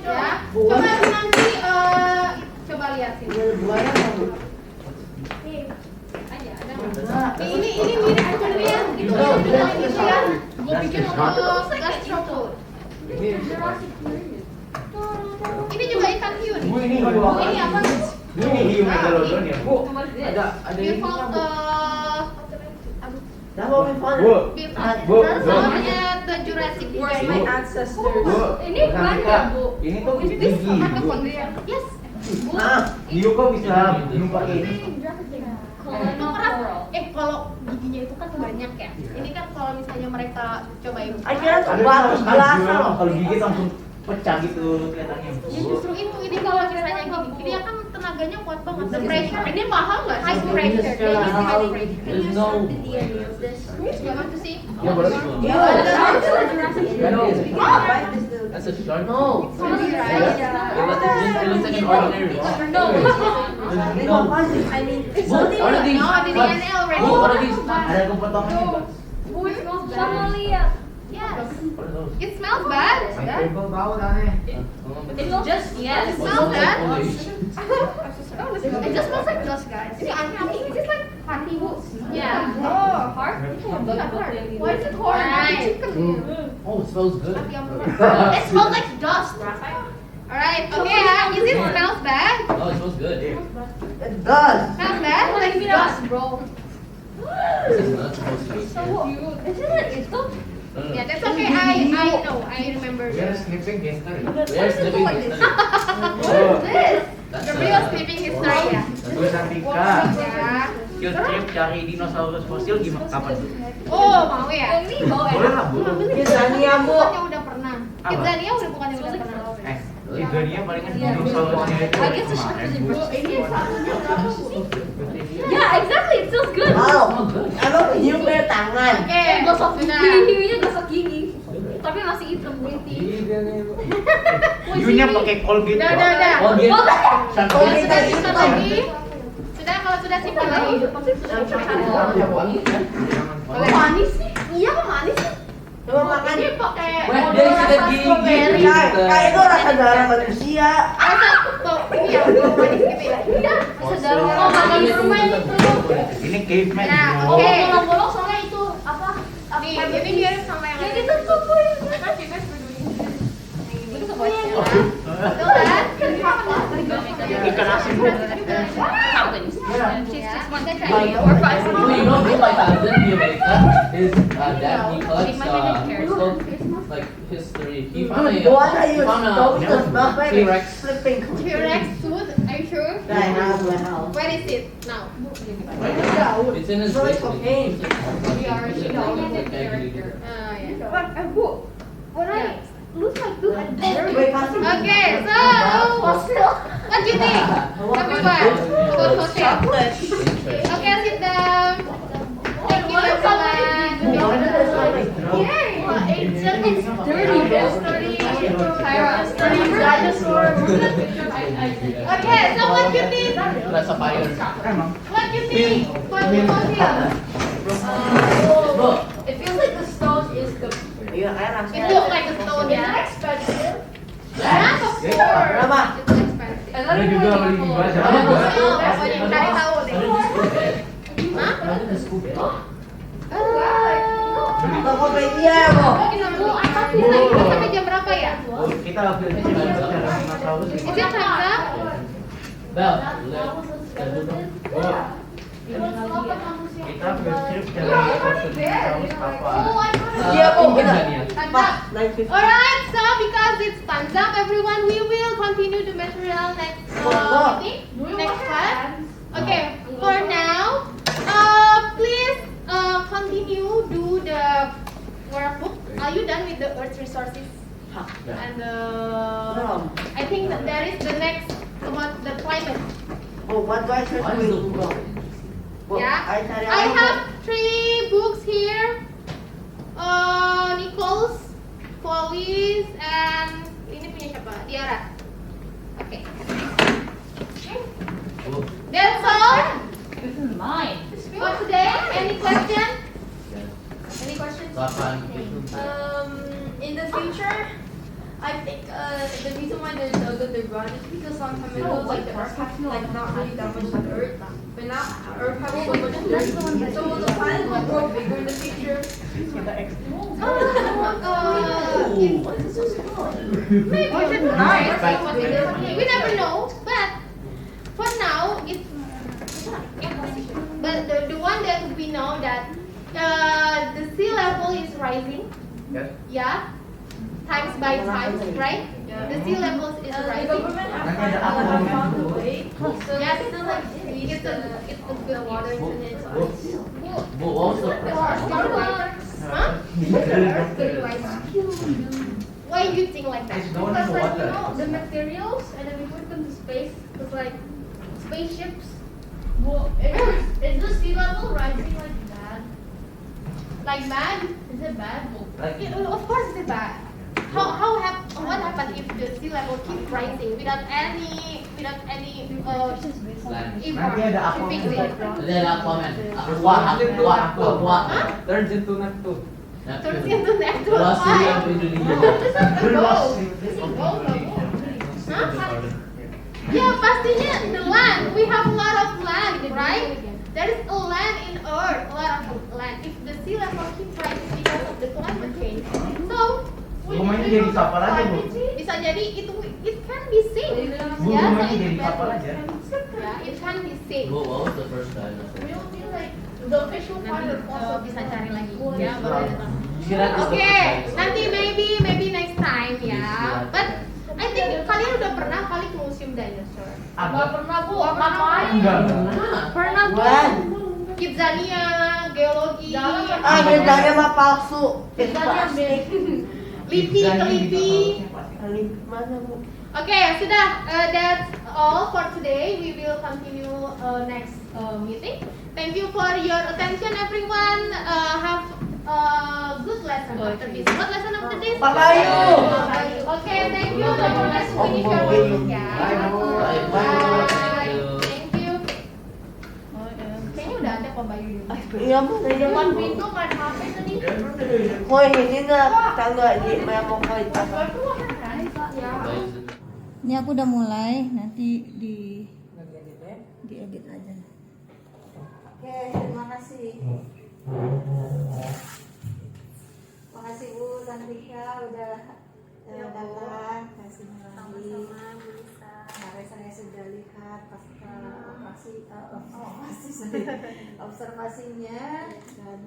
S4: Ya, coba nanti coba lihat sini. Nih, aja ada. Ini mirip durian gitu ya. Gue bikin gastropod. Ini juga ikan hiu.
S7: Bu, ini
S4: apa?
S7: Ini hiu megalodon ya. Bu, ada ini.
S4: Namanya the Jurassic World.
S5: My ancestors.
S7: Ini bukan Bu. Ini tuh gigi.
S4: Yes.
S7: Hiu kok bisa minum pakai ini?
S4: Itu keras. Kalau giginya itu kan banyak ya. Ini kan kalau misalnya mereka cobain.
S6: Akhirnya tuh bagus berasa loh.
S7: Kalau gigit langsung pecah gitu kelihatannya.
S4: Ya justru itu, ini kalau misalnya gini, dia kan tenaganya kuat banget. The pressure, ini mahal nggak? High pressure.
S8: There's no.
S4: You want to see?
S7: Ya boleh.
S8: That's a shark.
S6: No.
S8: It looks like an ordinary rock.
S5: I mean,
S8: Bu, what are these?
S4: No, the DNA already.
S8: Bu, what are these?
S7: Ada kepotongan nih.
S4: Yes.
S8: What are those?
S4: It smells bad.
S7: Bau aneh.
S5: just
S4: It smells bad.
S8: Oh,
S4: It just smells like dust, guys. Ini aneh. Is this like honey? Yeah.
S5: oh, hard.
S4: Why is it hard?
S8: Oh, it smells good.
S4: It smells like dust. Alright, okay. Is it smells bad?
S8: Oh, it smells good.
S6: It does.
S4: Smells bad? Like dust, bro.
S8: This is not supposed to be.
S5: Isn't it?
S4: Yeah, that's okay. I know. I remember.
S3: We are sleeping history.
S8: Where's the big history?
S3: Oh,
S8: That's
S4: The real sleeping history ya.
S7: Tulisan Tika.
S4: Ya.
S7: Field trip cari dinosaurus fosil gimana kapan?
S4: Oh, mau ya?
S7: Boleh lah, Bu.
S6: Kidzania, Bu.
S4: Bukannya udah pernah.
S7: Apa?
S4: Kidzania bukannya udah pernah.
S7: Di dunia palingan dinosaurusnya itu kemarin, Bu.
S9: Yeah, exactly. It feels good.
S6: Wow. Emang hiu punya tangan.
S4: Oke,
S9: Gosok gigi,
S4: sudah.
S9: hiunya gosok gigi. Tapi masih hitam putih.
S7: Hiunya pakai Colgate.
S4: Udah.
S8: Oh, dia.
S6: Oh,
S4: Sudah
S6: kita
S4: simpan lagi. Sudah, kalau sudah simpan lagi.
S9: Kok manis sih? Iya, kok manis sih?
S6: Coba makan.
S4: Ini pakai
S8: Wah,
S4: model
S8: dia sudah
S4: rasa
S8: gigi.
S4: strawberry.
S6: Kayak itu rasa darah manusia.
S4: Rasa tuh, ini ya, manis gitu ya.
S9: Iya, bisa dalam makan di rumah ini.
S7: Ini caveman.
S4: Nah,
S7: Oh.
S4: oke.
S9: Bolong-bolong soalnya itu apa?
S4: Nih, ini mirip sama yang
S9: Kayak
S4: ada.
S9: gitu tuh, Bu.
S4: Kan juga sebelumnya. Ini tuh
S9: Oh, iya.
S4: betul kan?
S7: Ikan asin, Bu.
S8: Oh, you know, me, my cousin in America, his dad, he collects like history. He found
S6: Dude, what are
S8: he
S6: you
S8: found
S6: talking about?
S8: a T-Rex.
S6: Flipping.
S4: T-Rex tooth, are you sure?
S6: Right now, well.
S4: Where is it now?
S8: It's in his
S6: So it's
S8: basement.
S6: okay.
S4: We are
S8: It's in
S4: the
S8: his
S4: character. Yeah.
S9: But, Bu, when I lose my tooth, I
S6: Wait, kasih.
S4: Okay, so what do you think? Everyone, go to hotel.
S6: Chocolate.
S4: Okay, sit down. Thank you, everyone.
S9: Yeah, ancient is dirty. Dirty dinosaur.
S4: Okay, so what do you think?
S8: That's a fire.
S4: What do you think? What do you feel?
S8: Look.
S5: It feels like the stone is the.
S6: Iya, kayak
S4: It
S6: rasanya.
S4: looks like a stone,
S9: Is it
S4: yeah.
S9: expensive?
S4: Yes, of course.
S6: Berapa?
S4: It's expensive.
S7: Ada juga beli di bazar.
S4: Oh, pokoknya cari tahu deh. Hah?
S6: Tokopedia, Bu.
S4: Ini sampai jam berapa ya?
S7: Oh, kita update aja cari dinosaurus.
S4: Is it time's up?
S8: Bel,
S7: Oh, kita field trip cari fosil dinosaurus apa?
S6: Iya, Bu.
S8: Kidzania.
S4: Time's
S6: Pak,
S4: up.
S6: 9:50.
S4: Alright, so because it's time's up, everyone, we will continue the material next meeting, next class. Okay, for now, please continue do the workbook. Are you done with the Earth resources? And
S6: Belum.
S4: I think that there is the next about the climate.
S6: Oh, what do I search
S8: Why
S6: for
S8: is
S6: in
S8: the
S6: Google? Bu,
S4: Yeah.
S6: I cari
S4: I
S6: apa, Bu?
S4: have 3 books here. Nichols, Chloe's, and ini punya siapa? Diara. Okay.
S8: Oh,
S4: That's all
S9: This is mine.
S4: for today. Any question?
S8: yeah.
S4: Any questions?
S8: Kapan?
S5: In the future, I think the reason why there's no good underground is because some time ago, like the Earth had like not really that much on Earth, but now Earth has so much dirt, so the planet will grow bigger in the future.
S4: Maybe it's nice. We never know, but for now, it's but the one that we know that the sea level is rising.
S7: Yes.
S4: Yeah, times by times, right? The sea level is
S5: The
S4: rising.
S5: government has found a way, so
S4: Yes,
S5: it's still like
S4: it's a good
S5: water
S4: water.
S5: in its
S8: What was the price?
S4: Huh? Why do you think like that?
S7: It's going
S9: Because
S7: to
S9: like, you
S7: water.
S9: know, the materials and then we put them to space. Because like spaceships, well, is the sea level rising like that?
S4: Like bad?
S9: Is it bad?
S7: Like,
S4: Yeah, of course it's bad. What happens if the sea level keeps rising without any
S8: Land.
S4: effort
S7: nanti ada
S4: to
S7: aquaman.
S4: fix it?
S8: Then aqua.
S3: Turns into Neptune.
S4: Turns into Neptune.
S8: Last
S4: Why?
S8: year of Indonesia.
S4: Huh? Yeah, pastinya the land. We have a lot of land, right? There is a land in Earth, a lot of land. If the sea level keeps rising because of the climate change, so
S7: Rumahnya jadi kapal aja, Bu.
S4: bisa jadi it can be seen.
S7: Bu,
S4: Yeah,
S7: rumahnya
S4: so
S7: jadi
S4: it's
S7: kapal
S4: better.
S7: aja.
S4: Yeah, it can be seen.
S8: What was the first dinosaur?
S9: We don't feel like the official part of
S4: Nanti bisa cari lagi.
S9: Yeah,
S4: Ya, boleh.
S8: Istirahat itu
S4: Oke,
S8: baik.
S4: nanti maybe next time ya.
S8: Istirahat.
S4: But I think kalian udah pernah kali ke museum dinosaur?
S9: Nggak pernah bu.
S4: Ngapain?
S3: Enggak pernah.
S4: Pernah bu?
S6: Wan.
S4: Kidzania, geologi,
S9: Jangan.
S6: Bentanya mah palsu. Itu
S9: Bentanya
S6: plastik.
S4: lipi, kelipi.
S6: Kali mana bu?
S4: Oke, sudah. That's all for today. We will continue next meeting. Thank you for your attention, everyone. Have a good lesson after this. What lesson after this?
S6: Papayu.
S4: Okay, thank you. Don't forget to finish your work ya.
S8: Bye, Bu. Bye, Bu.
S4: Bye.
S8: Thank you.
S4: Thank you. Kayaknya udah ada kok Bayu dulu.
S6: Iya bu.
S9: Di depan pintu main HP tadi.
S6: Hoy, hindi na tangga di maya mo ko ito.
S8: Bye.
S1: Ini aku udah mulai, nanti diedit aja. Oke, terima kasih. Terima kasih Bu Santika udah datang, kasih lagi. Kemarin saya sudah lihat pasca observasinya dan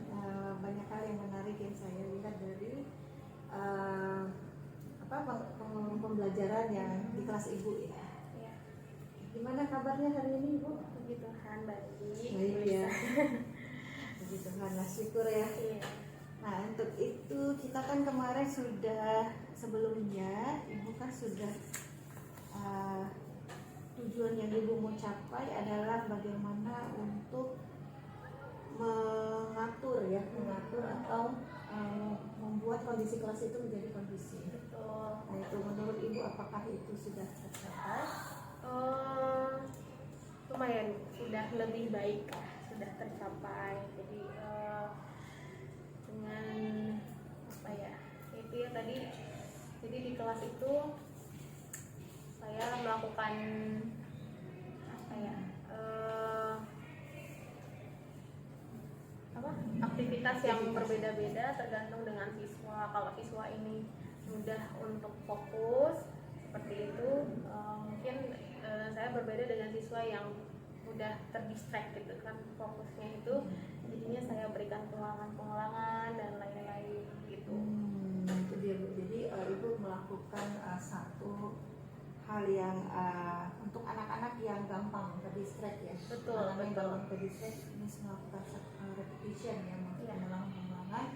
S1: banyak hal yang menarik yang saya lihat dari pembelajaran yang di kelas Ibu ya. Gimana kabarnya hari ini Bu?
S2: Puji Tuhan baik.
S1: Baik ya. Puji Tuhan, lah syukur ya. Nah untuk itu kita kan kemarin sudah sebelumnya Ibu kan sudah tujuan yang Ibu mau capai adalah bagaimana untuk mengatur atau membuat kondisi kelas itu menjadi kondisi.
S2: Betul.
S1: Nah itu menurut Ibu apakah itu sudah tercapai?
S2: Lumayan sudah lebih baik, sudah tercapai. Jadi dengan apa ya? Itu ya tadi. Jadi di kelas itu saya melakukan apa ya? Aktivitas yang berbeda-beda tergantung dengan siswa. Kalau siswa ini mudah untuk fokus seperti itu, mungkin saya berbeda dengan siswa yang mudah terdistract gitu kan fokusnya itu, jadinya saya berikan pengulangan dan lain-lain gitu.
S1: Itu dia Bu. Jadi Ibu melakukan satu hal yang untuk anak-anak yang gampang terdistract ya.
S2: Betul,
S1: Anak-anak yang
S2: betul.
S1: gampang terdistract ini melakukan repetition ya, pengulangan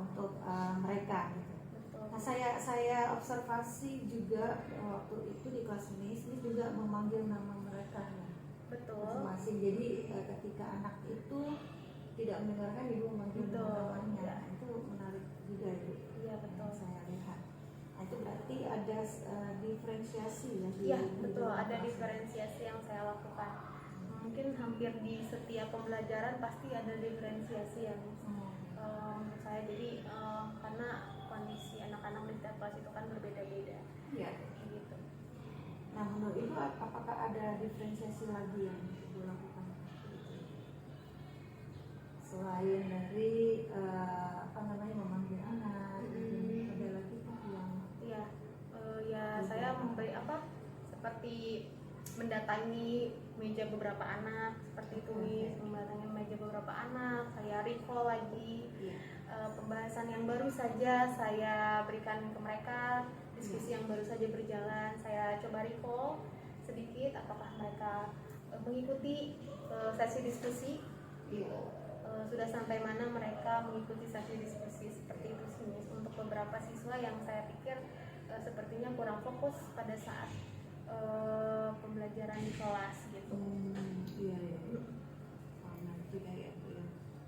S1: untuk mereka gitu.
S2: Betul.
S1: Nah saya observasi juga waktu itu di kelas ini juga memanggil nama mereka ya.
S2: Betul.
S1: Masing-masing. Jadi ketika anak itu tidak mendengarkan Ibu memanggil
S2: Betul.
S1: namanya.
S2: Ya.
S1: Itu menarik juga Ibu.
S2: Iya betul.
S1: Saya lihat. Nah, itu berarti ada diferensiasi ya.
S2: Iya betul, ada diferensiasi yang saya lakukan. Mungkin hampir di setiap pembelajaran pasti ada diferensiasi yang menurut saya. Jadi karena kondisi anak-anak di setiap kelas itu kan berbeda-beda.
S1: Iya.
S2: Gitu.
S1: Nah menurut Ibu apakah ada diferensiasi lagi yang Ibu lakukan? Selain dari memanggil anak, ada lagi Pak yang
S2: Iya, ya saya memberi seperti mendatangi meja beberapa anak seperti itu nih, mendatangi meja beberapa anak, saya recall lagi pembahasan yang baru saja saya berikan ke mereka, diskusi yang baru saja berjalan, saya coba recall sedikit apakah mereka mengikuti sesi diskusi. Sudah sampai mana mereka mengikuti sesi diskusi seperti itu sih. Untuk beberapa siswa yang saya pikir sepertinya kurang fokus pada saat pembelajaran di kelas gitu.
S1: Iya. Juga ya.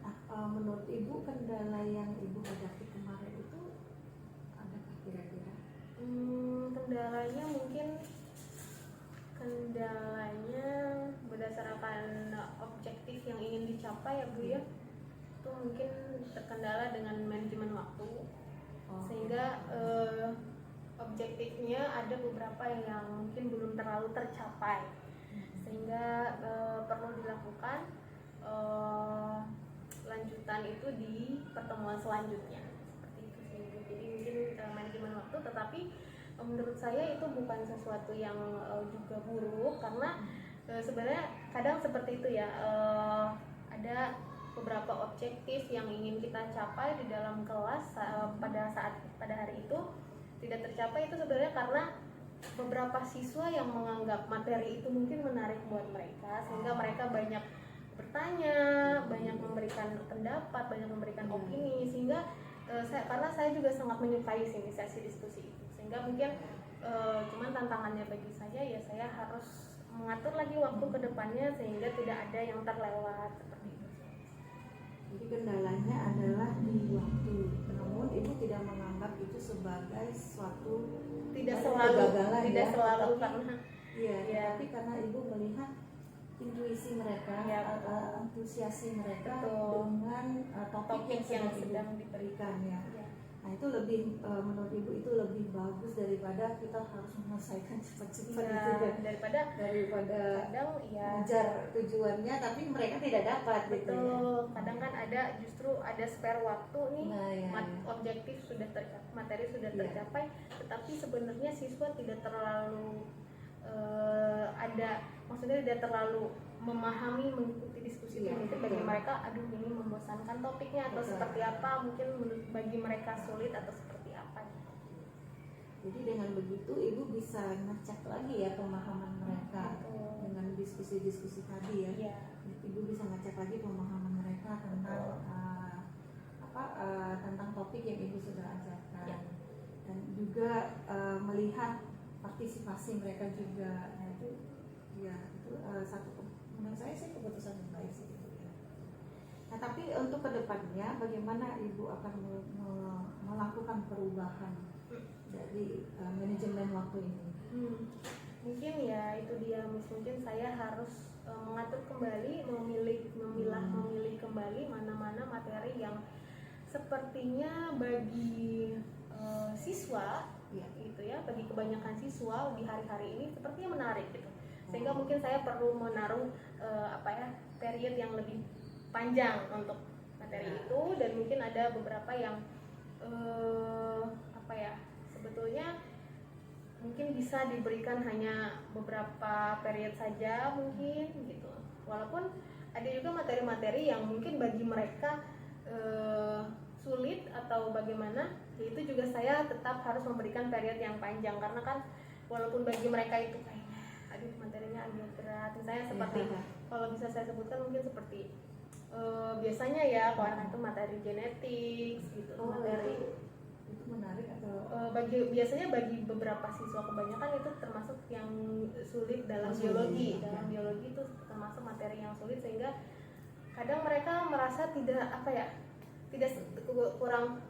S1: Nah menurut Ibu kendala yang Ibu hadapi kemarin itu adakah kira-kira?
S2: Kendalanya berdasarkan objektif yang ingin dicapai ya Bu ya, itu mungkin terkendala dengan manajemen waktu, sehingga objektifnya ada beberapa yang mungkin belum terlalu tercapai, sehingga perlu dilakukan lanjutan itu di pertemuan selanjutnya seperti itu sih. Jadi mungkin manajemen waktu, tetapi menurut saya itu bukan sesuatu yang juga buruk, karena sebenarnya kadang seperti itu ya, ada beberapa objektif yang ingin kita capai di dalam kelas pada hari itu tidak tercapai, itu sebenarnya karena beberapa siswa yang menganggap materi itu mungkin menarik buat mereka, sehingga mereka banyak bertanya, banyak memberikan pendapat, banyak memberikan opini, sehingga karena saya juga sangat menyukai sesi diskusi itu, sehingga mungkin cuman tantangannya bagi saya ya saya harus mengatur lagi waktu ke depannya sehingga tidak ada yang terlewat seperti itu.
S1: Jadi kendalanya adalah di waktu. Namun ibu tidak menganggap itu sebagai suatu kegagalan,
S2: tidak
S1: ya.
S2: selalu
S1: Tapi,
S2: karena
S1: iya, tapi karena ibu melihat intuisi mereka,
S2: Ya,
S1: antusiasi mereka
S2: Betul.
S1: dengan topik yang sedang diberikan ya.
S2: Ya.
S1: Nah itu lebih menurut ibu itu lebih bagus daripada kita harus menyelesaikan cepat-cepat
S2: Ya,
S1: gitu kan.
S2: daripada
S1: Daripada
S2: kadang ya
S1: mengejar tujuannya tapi mereka tidak dapat gitu ya.
S2: betul, kadang kan justru ada spare waktu nih,
S1: Nah, ya, ya.
S2: objektif sudah tercapai, materi sudah
S1: Ya.
S2: tercapai, tetapi sebenarnya siswa tidak terlalu maksudnya tidak terlalu memahami mengikuti diskusi itu.
S1: Ya,
S2: Mungkin bagi
S1: betul.
S2: mereka aduh ini membosankan topiknya atau
S1: Betul.
S2: seperti apa, mungkin bagi mereka sulit atau seperti apa.
S1: Jadi dengan begitu ibu bisa ngecek lagi ya pemahaman mereka
S2: Betul.
S1: dengan diskusi-diskusi tadi ya.
S2: Iya.
S1: Ibu bisa ngecek lagi pemahaman mereka tentang tentang topik yang ibu sudah ajarkan.
S2: Ya.
S1: Dan juga melihat partisipasi mereka juga. Nah itu menurut saya sih keputusan yang baik sih gitu ya. Nah tapi untuk kedepannya bagaimana ibu akan melakukan perubahan dari manajemen waktu ini?
S2: Mungkin ya itu dia, mungkin saya harus mengatur kembali, memilih kembali mana-mana materi yang sepertinya bagi siswa
S1: Ya.
S2: gitu ya, bagi kebanyakan siswa di hari-hari ini sepertinya menarik gitu, sehingga mungkin saya perlu menaruh period yang lebih panjang untuk materi itu, dan mungkin ada beberapa yang sebetulnya mungkin bisa diberikan hanya beberapa period saja mungkin gitu, walaupun ada juga materi-materi yang mungkin bagi mereka sulit atau bagaimana, itu juga saya tetap harus memberikan period yang panjang, karena kan walaupun bagi mereka itu kayaknya aduh materinya agak berat, misalnya seperti kalau bisa saya sebutkan mungkin seperti biasanya ya kalau anak itu materi genetik gitu, materi
S1: Itu menarik atau
S2: biasanya bagi beberapa siswa kebanyakan itu termasuk yang sulit dalam biologi. Dalam biologi itu termasuk materi yang sulit, sehingga kadang mereka merasa tidak kurang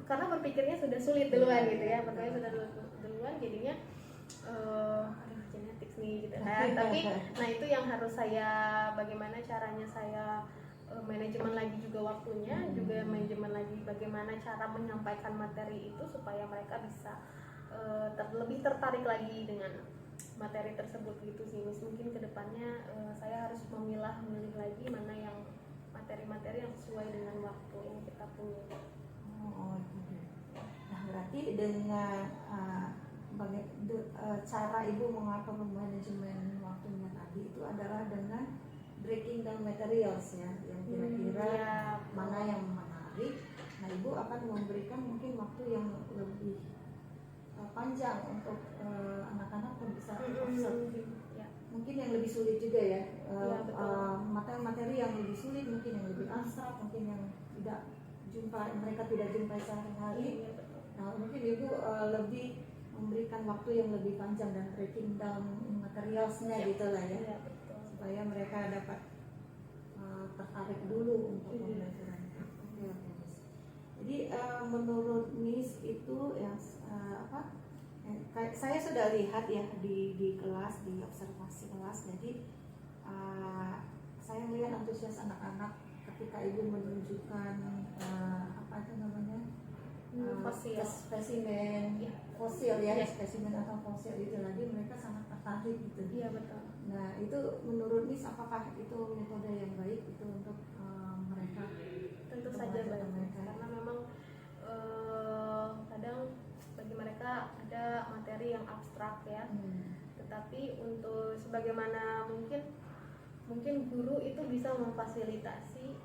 S2: karena berpikirnya sudah sulit duluan gitu ya, berpikirnya sudah duluan jadinya genetik nih gitu. Nah itu yang harus bagaimana caranya saya manajemen lagi juga waktunya, juga manajemen lagi bagaimana cara menyampaikan materi itu supaya mereka bisa lebih tertarik lagi dengan materi tersebut gitu sih. Mungkin kedepannya saya harus memilih lagi mana yang materi-materi yang sesuai dengan waktu yang kita punya.
S1: Nah berarti dengan cara ibu mengatur manajemen waktunya tadi itu adalah dengan breaking down materials ya, yang kira-kira mana yang menarik. Nah ibu akan memberikan mungkin waktu yang lebih panjang untuk anak-anak pun bisa observe. Mungkin yang lebih sulit juga ya, materi-materi yang lebih sulit, mungkin yang lebih abstrak, mungkin yang mereka tidak jumpai sehari-hari. Nah mungkin ibu lebih memberikan waktu yang lebih panjang dan breaking down materialsnya gitu lah ya, supaya mereka dapat tertarik dulu untuk pembelajarannya. Jadi menurut Miss itu yang saya sudah lihat ya di kelas, di observasi kelas. Jadi saya melihat antusias anak-anak ketika ibu menunjukkan spesimen fosil ya, spesimen atau fosil itu lagi, mereka sangat tertarik gitu.
S2: Iya betul.
S1: Nah itu menurut Miss apakah itu metode yang baik itu untuk mereka?
S2: Tentu saja baik, karena memang kadang bagi mereka ada materi yang abstrak ya, tetapi untuk sebagaimana mungkin guru itu bisa memfasilitasi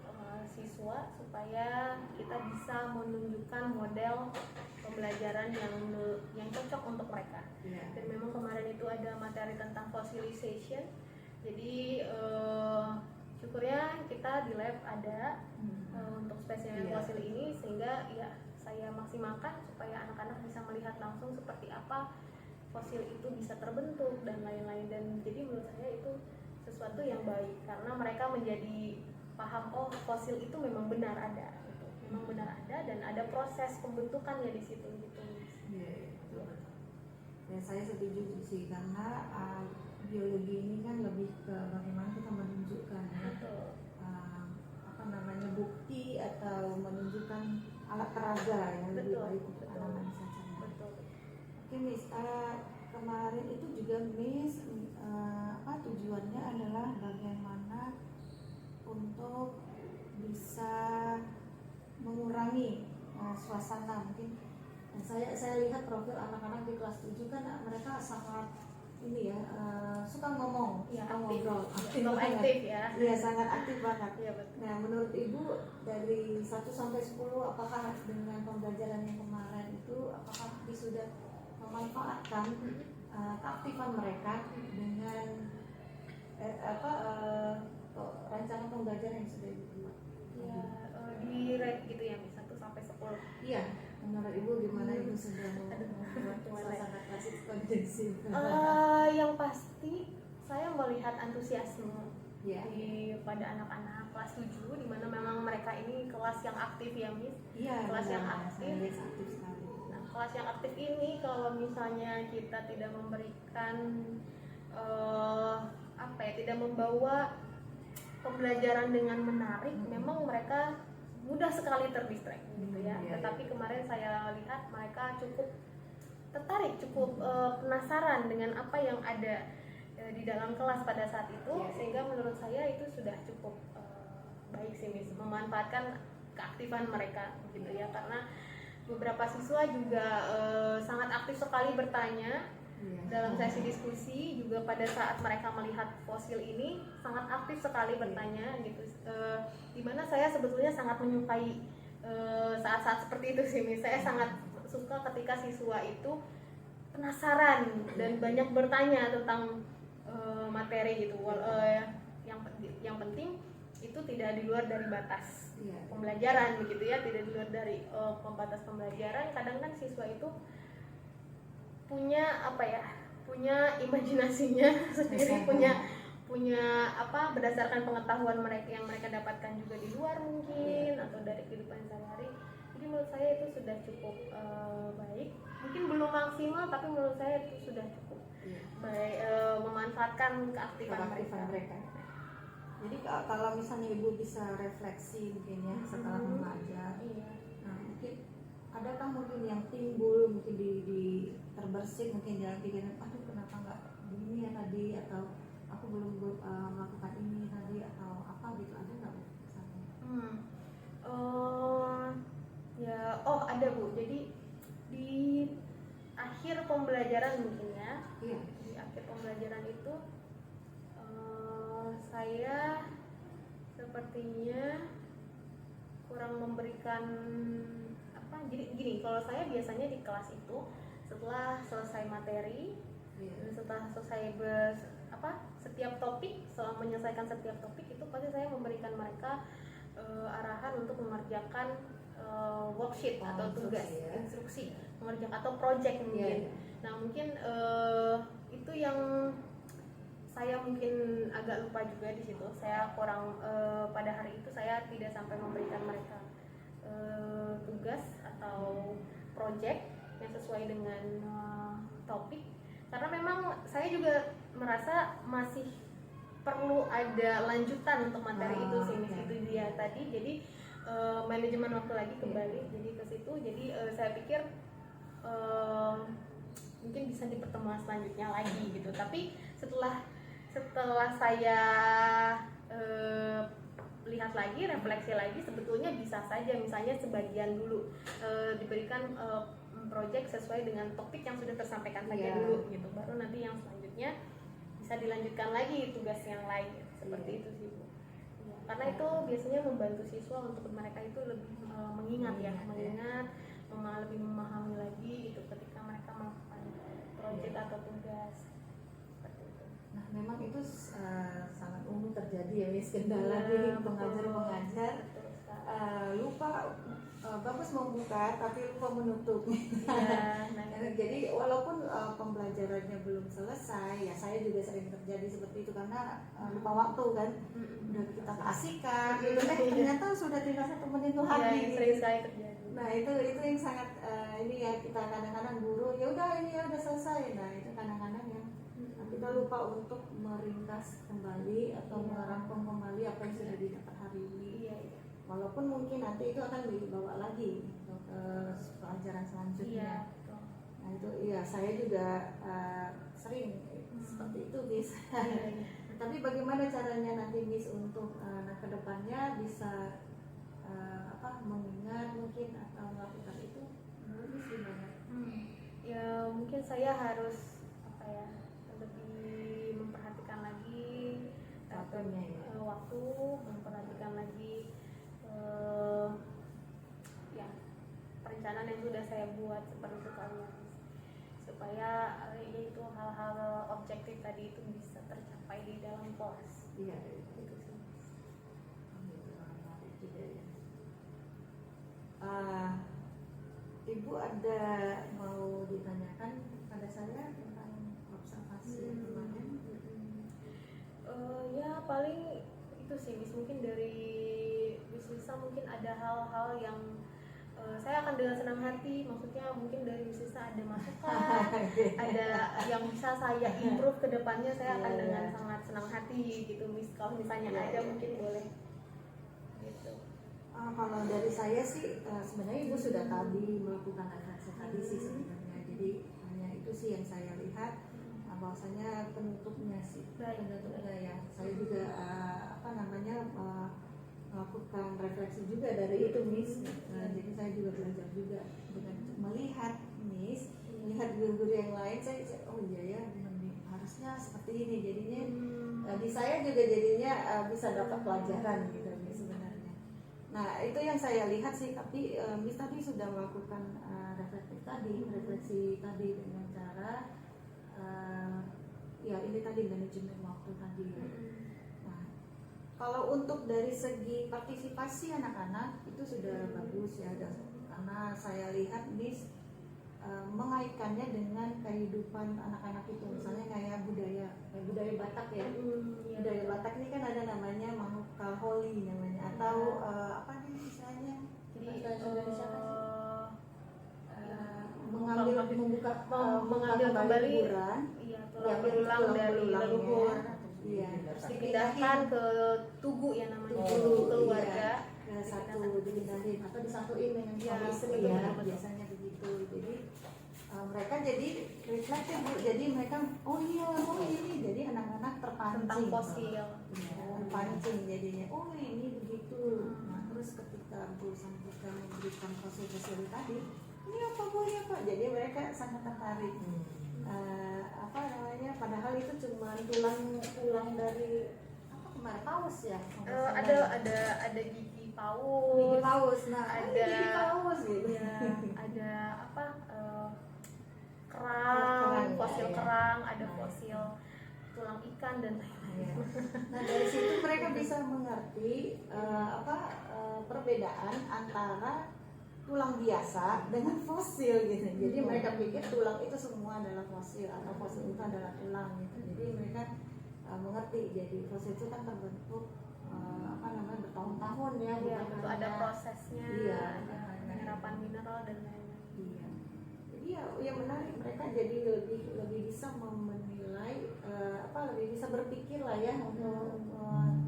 S2: siswa supaya kita bisa menunjukkan model pembelajaran yang cocok untuk mereka. Dan memang kemarin itu ada materi tentang fossilization. Jadi syukurnya kita di lab ada untuk spesimen fosil ini, sehingga ya saya maksimalkan supaya anak-anak bisa melihat langsung seperti apa fosil itu bisa terbentuk dan lain-lain. Dan jadi menurut saya itu sesuatu yang baik karena mereka menjadi paham, oh fosil itu memang benar ada, gitu. Memang benar ada dan ada proses pembentukannya di situ gitu.
S1: Ya, saya setuju sih karena biologi ini kan lebih ke bagaimana kita menunjukkan bukti atau menunjukkan alat peraga yang lebih baik untuk anak-anak saja. Oke Miss, kemarin itu juga Miss tujuannya adalah bagaimana untuk bisa mengurangi suasana mungkin. Dan saya lihat profil anak-anak di kelas 7 kan mereka sangat ini ya, suka ngomong, suka ngobrol, aktif
S2: ya.
S1: Iya, sangat aktif banget.
S2: Ya, betul.
S1: Nah, menurut Ibu dari 1 sampai 10 apakah dengan pembelajaran yang kemarin itu apakah sudah memanfaatkan keaktifan mereka dengan rancangan pembelajaran yang sudah dibuat?
S2: Ya, di rate gitu ya, 1 sampai 10.
S1: Iya, menurut Ibu gimana Ibu sudah membuat suasana klasik kondensif?
S2: Yang pasti saya melihat antusiasme pada anak-anak kelas 7, di mana memang mereka ini kelas yang aktif ya Miss.
S1: Iya,
S2: kelas yang aktif.
S1: Aktif sekali.
S2: Nah, kelas yang aktif ini kalau misalnya kita tidak memberikan tidak membawa pembelajaran dengan menarik, memang mereka mudah sekali terdistract gitu ya. Tetapi kemarin saya lihat mereka cukup tertarik, cukup penasaran dengan apa yang ada di dalam kelas pada saat itu, sehingga menurut saya itu sudah cukup baik sih Miss, memanfaatkan keaktifan mereka gitu ya. Karena beberapa siswa juga sangat aktif sekali bertanya dalam sesi diskusi, juga pada saat mereka melihat fosil ini sangat aktif sekali bertanya gitu. Dimana saya sebetulnya sangat menyukai saat-saat seperti itu sih Miss. Saya sangat suka ketika siswa itu penasaran dan banyak bertanya tentang materi gitu. Yang penting itu tidak di luar dari batas pembelajaran begitu ya, tidak di luar dari batas pembelajaran. Kadang kan siswa itu punya imajinasinya sendiri, punya berdasarkan pengetahuan mereka yang mereka dapatkan juga di luar mungkin atau dari kehidupan sehari-hari. Jadi menurut saya itu sudah cukup baik. Mungkin belum maksimal, tapi menurut saya itu sudah cukup baik, memanfaatkan keaktifan mereka.
S1: Jadi kalau misalnya Ibu bisa refleksi mungkin ya setelah mengajar, nah mungkin adakah mungkin yang timbul mungkin di terbersit mungkin dalam pikiran, aduh kenapa nggak begini ya tadi, atau aku belum melakukan ini tadi, atau apa gitu, ada nggak Bu?
S2: Ada Bu. Jadi di akhir pembelajaran mungkin ya, di akhir pembelajaran itu saya sepertinya kurang memberikan jadi gini, kalau saya biasanya di kelas itu setelah selesai materi, setelah selesai setiap topik, setelah menyelesaikan setiap topik itu pasti saya memberikan mereka arahan untuk mengerjakan worksheet atau tugas, instruksi, mengerjakan atau project mungkin. Nah mungkin itu yang saya mungkin agak lupa juga di situ. Saya kurang pada hari itu saya tidak sampai memberikan mereka tugas atau project yang sesuai dengan topik, karena memang saya juga merasa masih perlu ada lanjutan untuk materi itu sih Miss. Itu dia tadi, jadi manajemen waktu lagi kembali jadi ke situ. Jadi saya pikir mungkin bisa di pertemuan selanjutnya lagi gitu. Tapi setelah saya lihat lagi, refleksi lagi, sebetulnya bisa saja misalnya sebagian dulu diberikan project sesuai dengan topik yang sudah tersampaikan saja dulu gitu, baru nanti yang selanjutnya bisa dilanjutkan lagi tugas yang lain seperti itu sih Bu. karena itu biasanya membantu siswa untuk mereka itu lebih mengingat ya, lebih memahami lagi gitu ketika mereka melakukan proyek atau tugas seperti itu.
S1: Nah, memang itu sangat umum terjadi ya, Miss, kendala di pengajar-pengajar lupa bagus membuka tapi lupa menutup. Jadi walaupun pembelajarannya belum selesai, ya saya juga sering terjadi seperti itu karena lupa waktu kan. Udah kita kasihkan, gitu ternyata sudah tinggal 1 menit lagi.
S2: Sering sekali terjadi.
S1: Nah itu yang sangat ini ya, kita kadang-kadang guru ya udah ini ya udah selesai. Nah itu kadang-kadang yang kita lupa untuk meringkas kembali atau merangkum kembali apa yang sudah didapat hari ini. Walaupun mungkin nanti itu akan dibawa lagi untuk pelajaran selanjutnya. Nah itu iya, saya juga sering seperti itu, Miss. Tapi bagaimana caranya nanti, Miss, untuk kedepannya bisa mengingat mungkin atau melakukan itu? Menurut Miss gimana?
S2: Ya mungkin saya harus lebih memperhatikan lagi waktu, memperhatikan lagi perencanaan yang sudah saya buat seperti itu kalian, supaya yaitu hal-hal objektif tadi itu bisa tercapai di dalam kelas.
S1: Iya, itu sih. Ibu ada mau ditanyakan pada saya tentang observasi kemarin?
S2: Ya paling itu sih, Miss, mungkin dari Miss Lisa mungkin ada hal-hal yang saya akan dengan senang hati, maksudnya mungkin dari Miss Lisa ada masukan, ada yang bisa saya improve ke depannya, saya akan dengan sangat senang hati gitu, Miss. Kalau misalnya ada mungkin boleh gitu.
S1: Kalau dari saya sih sebenarnya Ibu sudah tadi melakukan refleksi tadi sih sebenarnya, jadi hanya itu sih yang saya lihat. Bahwasanya penutupnya sih, penutupnya ya. Saya juga melakukan refleksi juga dari itu, Miss. Jadi saya juga belajar juga dengan melihat, Miss, melihat guru-guru yang lain. Saya oh iya ya, harusnya seperti ini. Jadinya di saya juga jadinya bisa dapat pelajaran gitu, Miss, sebenarnya. Nah itu yang saya lihat sih. Tapi Miss tadi sudah melakukan refleksi tadi dengan cara ya ini tadi manajemen waktu tadi ya. Nah, kalau untuk dari segi partisipasi anak-anak itu sudah bagus ya, karena saya lihat Miss mengaitkannya dengan kehidupan anak-anak itu, misalnya kayak budaya Batak ya. Budaya Batak ini kan ada namanya Manuk Kalholi namanya, atau apa nih misalnya mengambil kembali liburan,
S2: tulang dari leluhur,
S1: terus
S2: dipindahkan ke tugu ya namanya, tugu keluarga,
S1: ke satu dipindahin atau disatuin dengan suami istri ya, biasanya begitu. Jadi mereka jadi reflektif, Bu. Jadi mereka oh ini, jadi anak-anak terpancing
S2: tentang fosil,
S1: terpancing jadinya oh ini begitu. Nah terus ketika Bu sampaikan memberikan fosil-fosil tadi, ini apa Bu, ya Pak, jadi mereka sangat tertarik. Padahal itu cuma tulang dari apa kemarin, paus ya,
S2: ada gigi paus,
S1: nah
S2: ada
S1: gigi paus gitu
S2: ya, ada kerang, fosil kerang, ada fosil tulang ikan dan lain-lain.
S1: Nah dari situ mereka bisa mengerti perbedaan antara tulang biasa dengan fosil gitu. Jadi mereka pikir tulang itu semua adalah fosil atau fosil itu adalah tulang gitu. Jadi mereka mengerti, jadi fosil itu kan terbentuk bertahun-tahun ya.
S2: Iya, itu ada prosesnya, ada penyerapan mineral dan lain-lain.
S1: Iya. Jadi ya menarik, mereka jadi lebih bisa menilai lebih bisa berpikir lah ya, untuk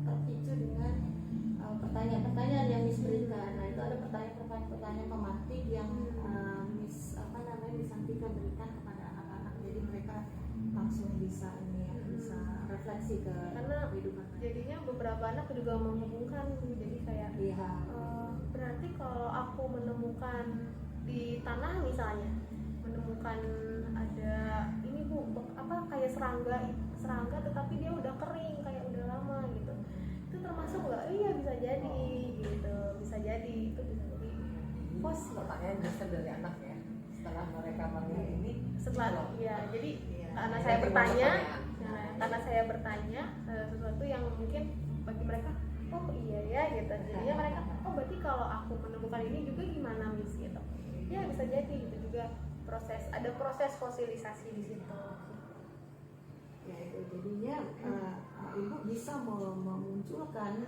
S1: terpicu dengan pertanyaan-pertanyaan yang Miss berikan. Nah itu ada pertanyaan pemantik yang Miss Santika berikan kepada anak-anak. Jadi mereka langsung bisa bisa refleksi ke kehidupan.
S2: Jadinya beberapa anak juga menghubungkan, jadi kayak berarti kalau aku menemukan di tanah misalnya, menemukan ada ini Bu, kayak serangga tetapi dia udah kering, kayak udah lama gitu. Itu
S4: termasuk nggak? Iya bisa jadi gitu, bisa jadi itu bisa jadi.
S10: Pos pertanyaan biasa dari anak ya. Setelah mereka melihat ini,
S4: Setelah ya jadi
S10: iya,
S4: karena
S10: ada
S4: saya
S10: timbul
S4: bertanya,
S10: pertanyaan.
S4: nah, karena saya bertanya sesuatu yang mungkin bagi mereka oh iya ya gitu, jadinya mereka oh berarti kalau aku menemukan ini juga gimana Miss gitu, ya bisa jadi gitu juga ada proses fosilisasi di situ.
S1: Ya itu jadinya ibu bisa memunculkan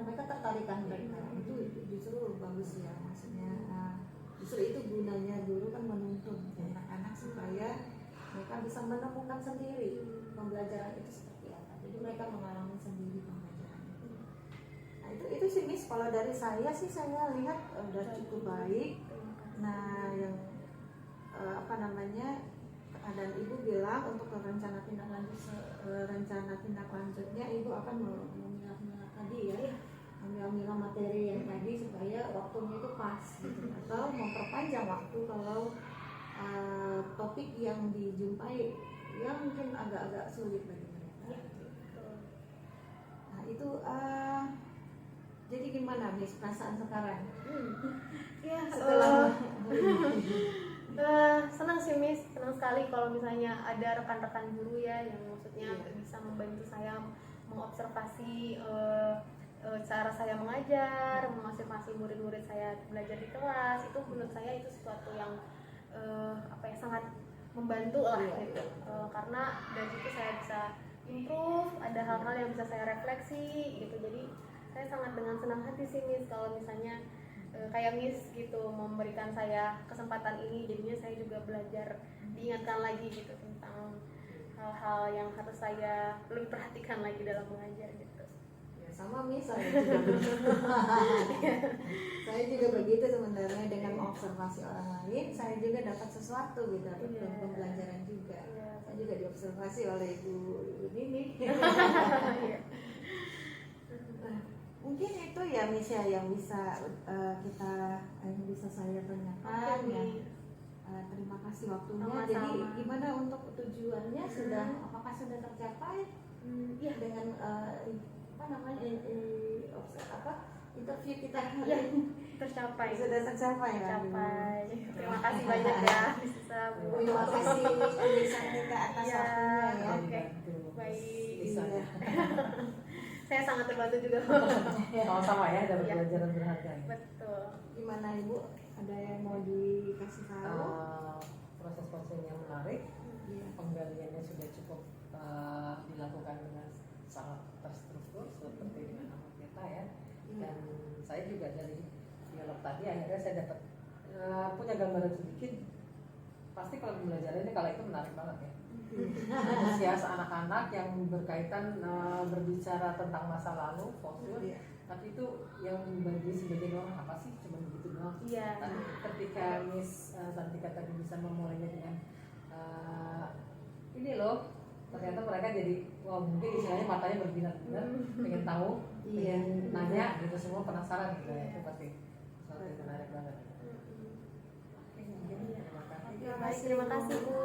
S1: ketertarikan mereka, itu justru bagus ya, maksudnya justru itu gunanya guru kan menuntun anak-anak supaya mereka bisa menemukan sendiri pembelajaran itu seperti apa, jadi mereka mengalami sendiri pembelajaran itu. Nah itu sih Miss, kalau dari saya sih saya lihat udah cukup baik. Nah yang dan ibu bilang untuk rencana tindak lanjutnya ibu akan memilah-milah tadi ya, memilah materi yang tadi supaya waktunya itu pas gitu, atau memperpanjang waktu kalau topik yang dijumpai yang mungkin agak-agak sulit bagi mereka. Nah itu jadi gimana Miss perasaan sekarang?
S4: Ya
S1: Setelah
S4: senang sih Miss, senang sekali kalau misalnya ada rekan-rekan guru ya yang maksudnya bisa membantu saya mengobservasi cara saya mengajar, mengobservasi murid-murid saya belajar di kelas. Itu menurut saya itu sesuatu yang sangat membantu lah gitu, karena dari situ saya bisa improve, ada hal-hal yang bisa saya refleksi gitu. Jadi saya sangat dengan senang hati sih Miss kalau misalnya kayak Miss gitu memberikan saya kesempatan ini, jadinya saya juga belajar, diingatkan lagi gitu tentang hal-hal yang harus saya lebih perhatikan lagi dalam mengajar gitu.
S1: Ya, sama Miss, saya juga begitu sebenarnya, dengan mengobservasi orang lain saya juga dapat sesuatu gitu, dapat pembelajaran juga. Saya juga diobservasi oleh ibu Nini. Mungkin itu ya Miss ya yang bisa saya tanyakan ya. Terima kasih waktunya.
S4: Sama-sama.
S1: Jadi gimana untuk tujuannya, apakah sudah tercapai dengan interview kita hari ini?
S4: Tercapai.
S1: Sudah tercapai ya.
S4: Terima kasih banyak ya bisa Bu.
S1: Terima kasih Bisa Nika atas waktunya ya.
S4: Oke. Baik.
S10: Bisa ya.
S4: Saya sangat terbantu juga.
S10: Sama-sama ya, dapat pelajaran berharga ya.
S4: Betul.
S1: Gimana Ibu? Ada yang mau dikasih tahu?
S10: Proses coaching yang menarik, penggaliannya sudah cukup dilakukan dengan sangat terstruktur seperti dengan anak kita ya. Dan saya juga dari dialog tadi akhirnya saya dapat punya gambaran sedikit. Pasti kalau belajar ini kalau itu menarik banget ya. Antusias anak-anak yang berkaitan berbicara tentang masa lalu, fosil, tapi itu yang bagi sebagian orang apa sih cuma begitu doang. Tapi ketika Miss Santika tadi bisa memulainya dengan ini loh, ternyata mereka jadi wah mungkin istilahnya matanya berbinar-binar, pengen tahu, pengen nanya gitu, semua penasaran gitu ya, itu pasti sesuatu yang menarik banget. Oke, mungkin terima kasih.
S4: Terima kasih Bu.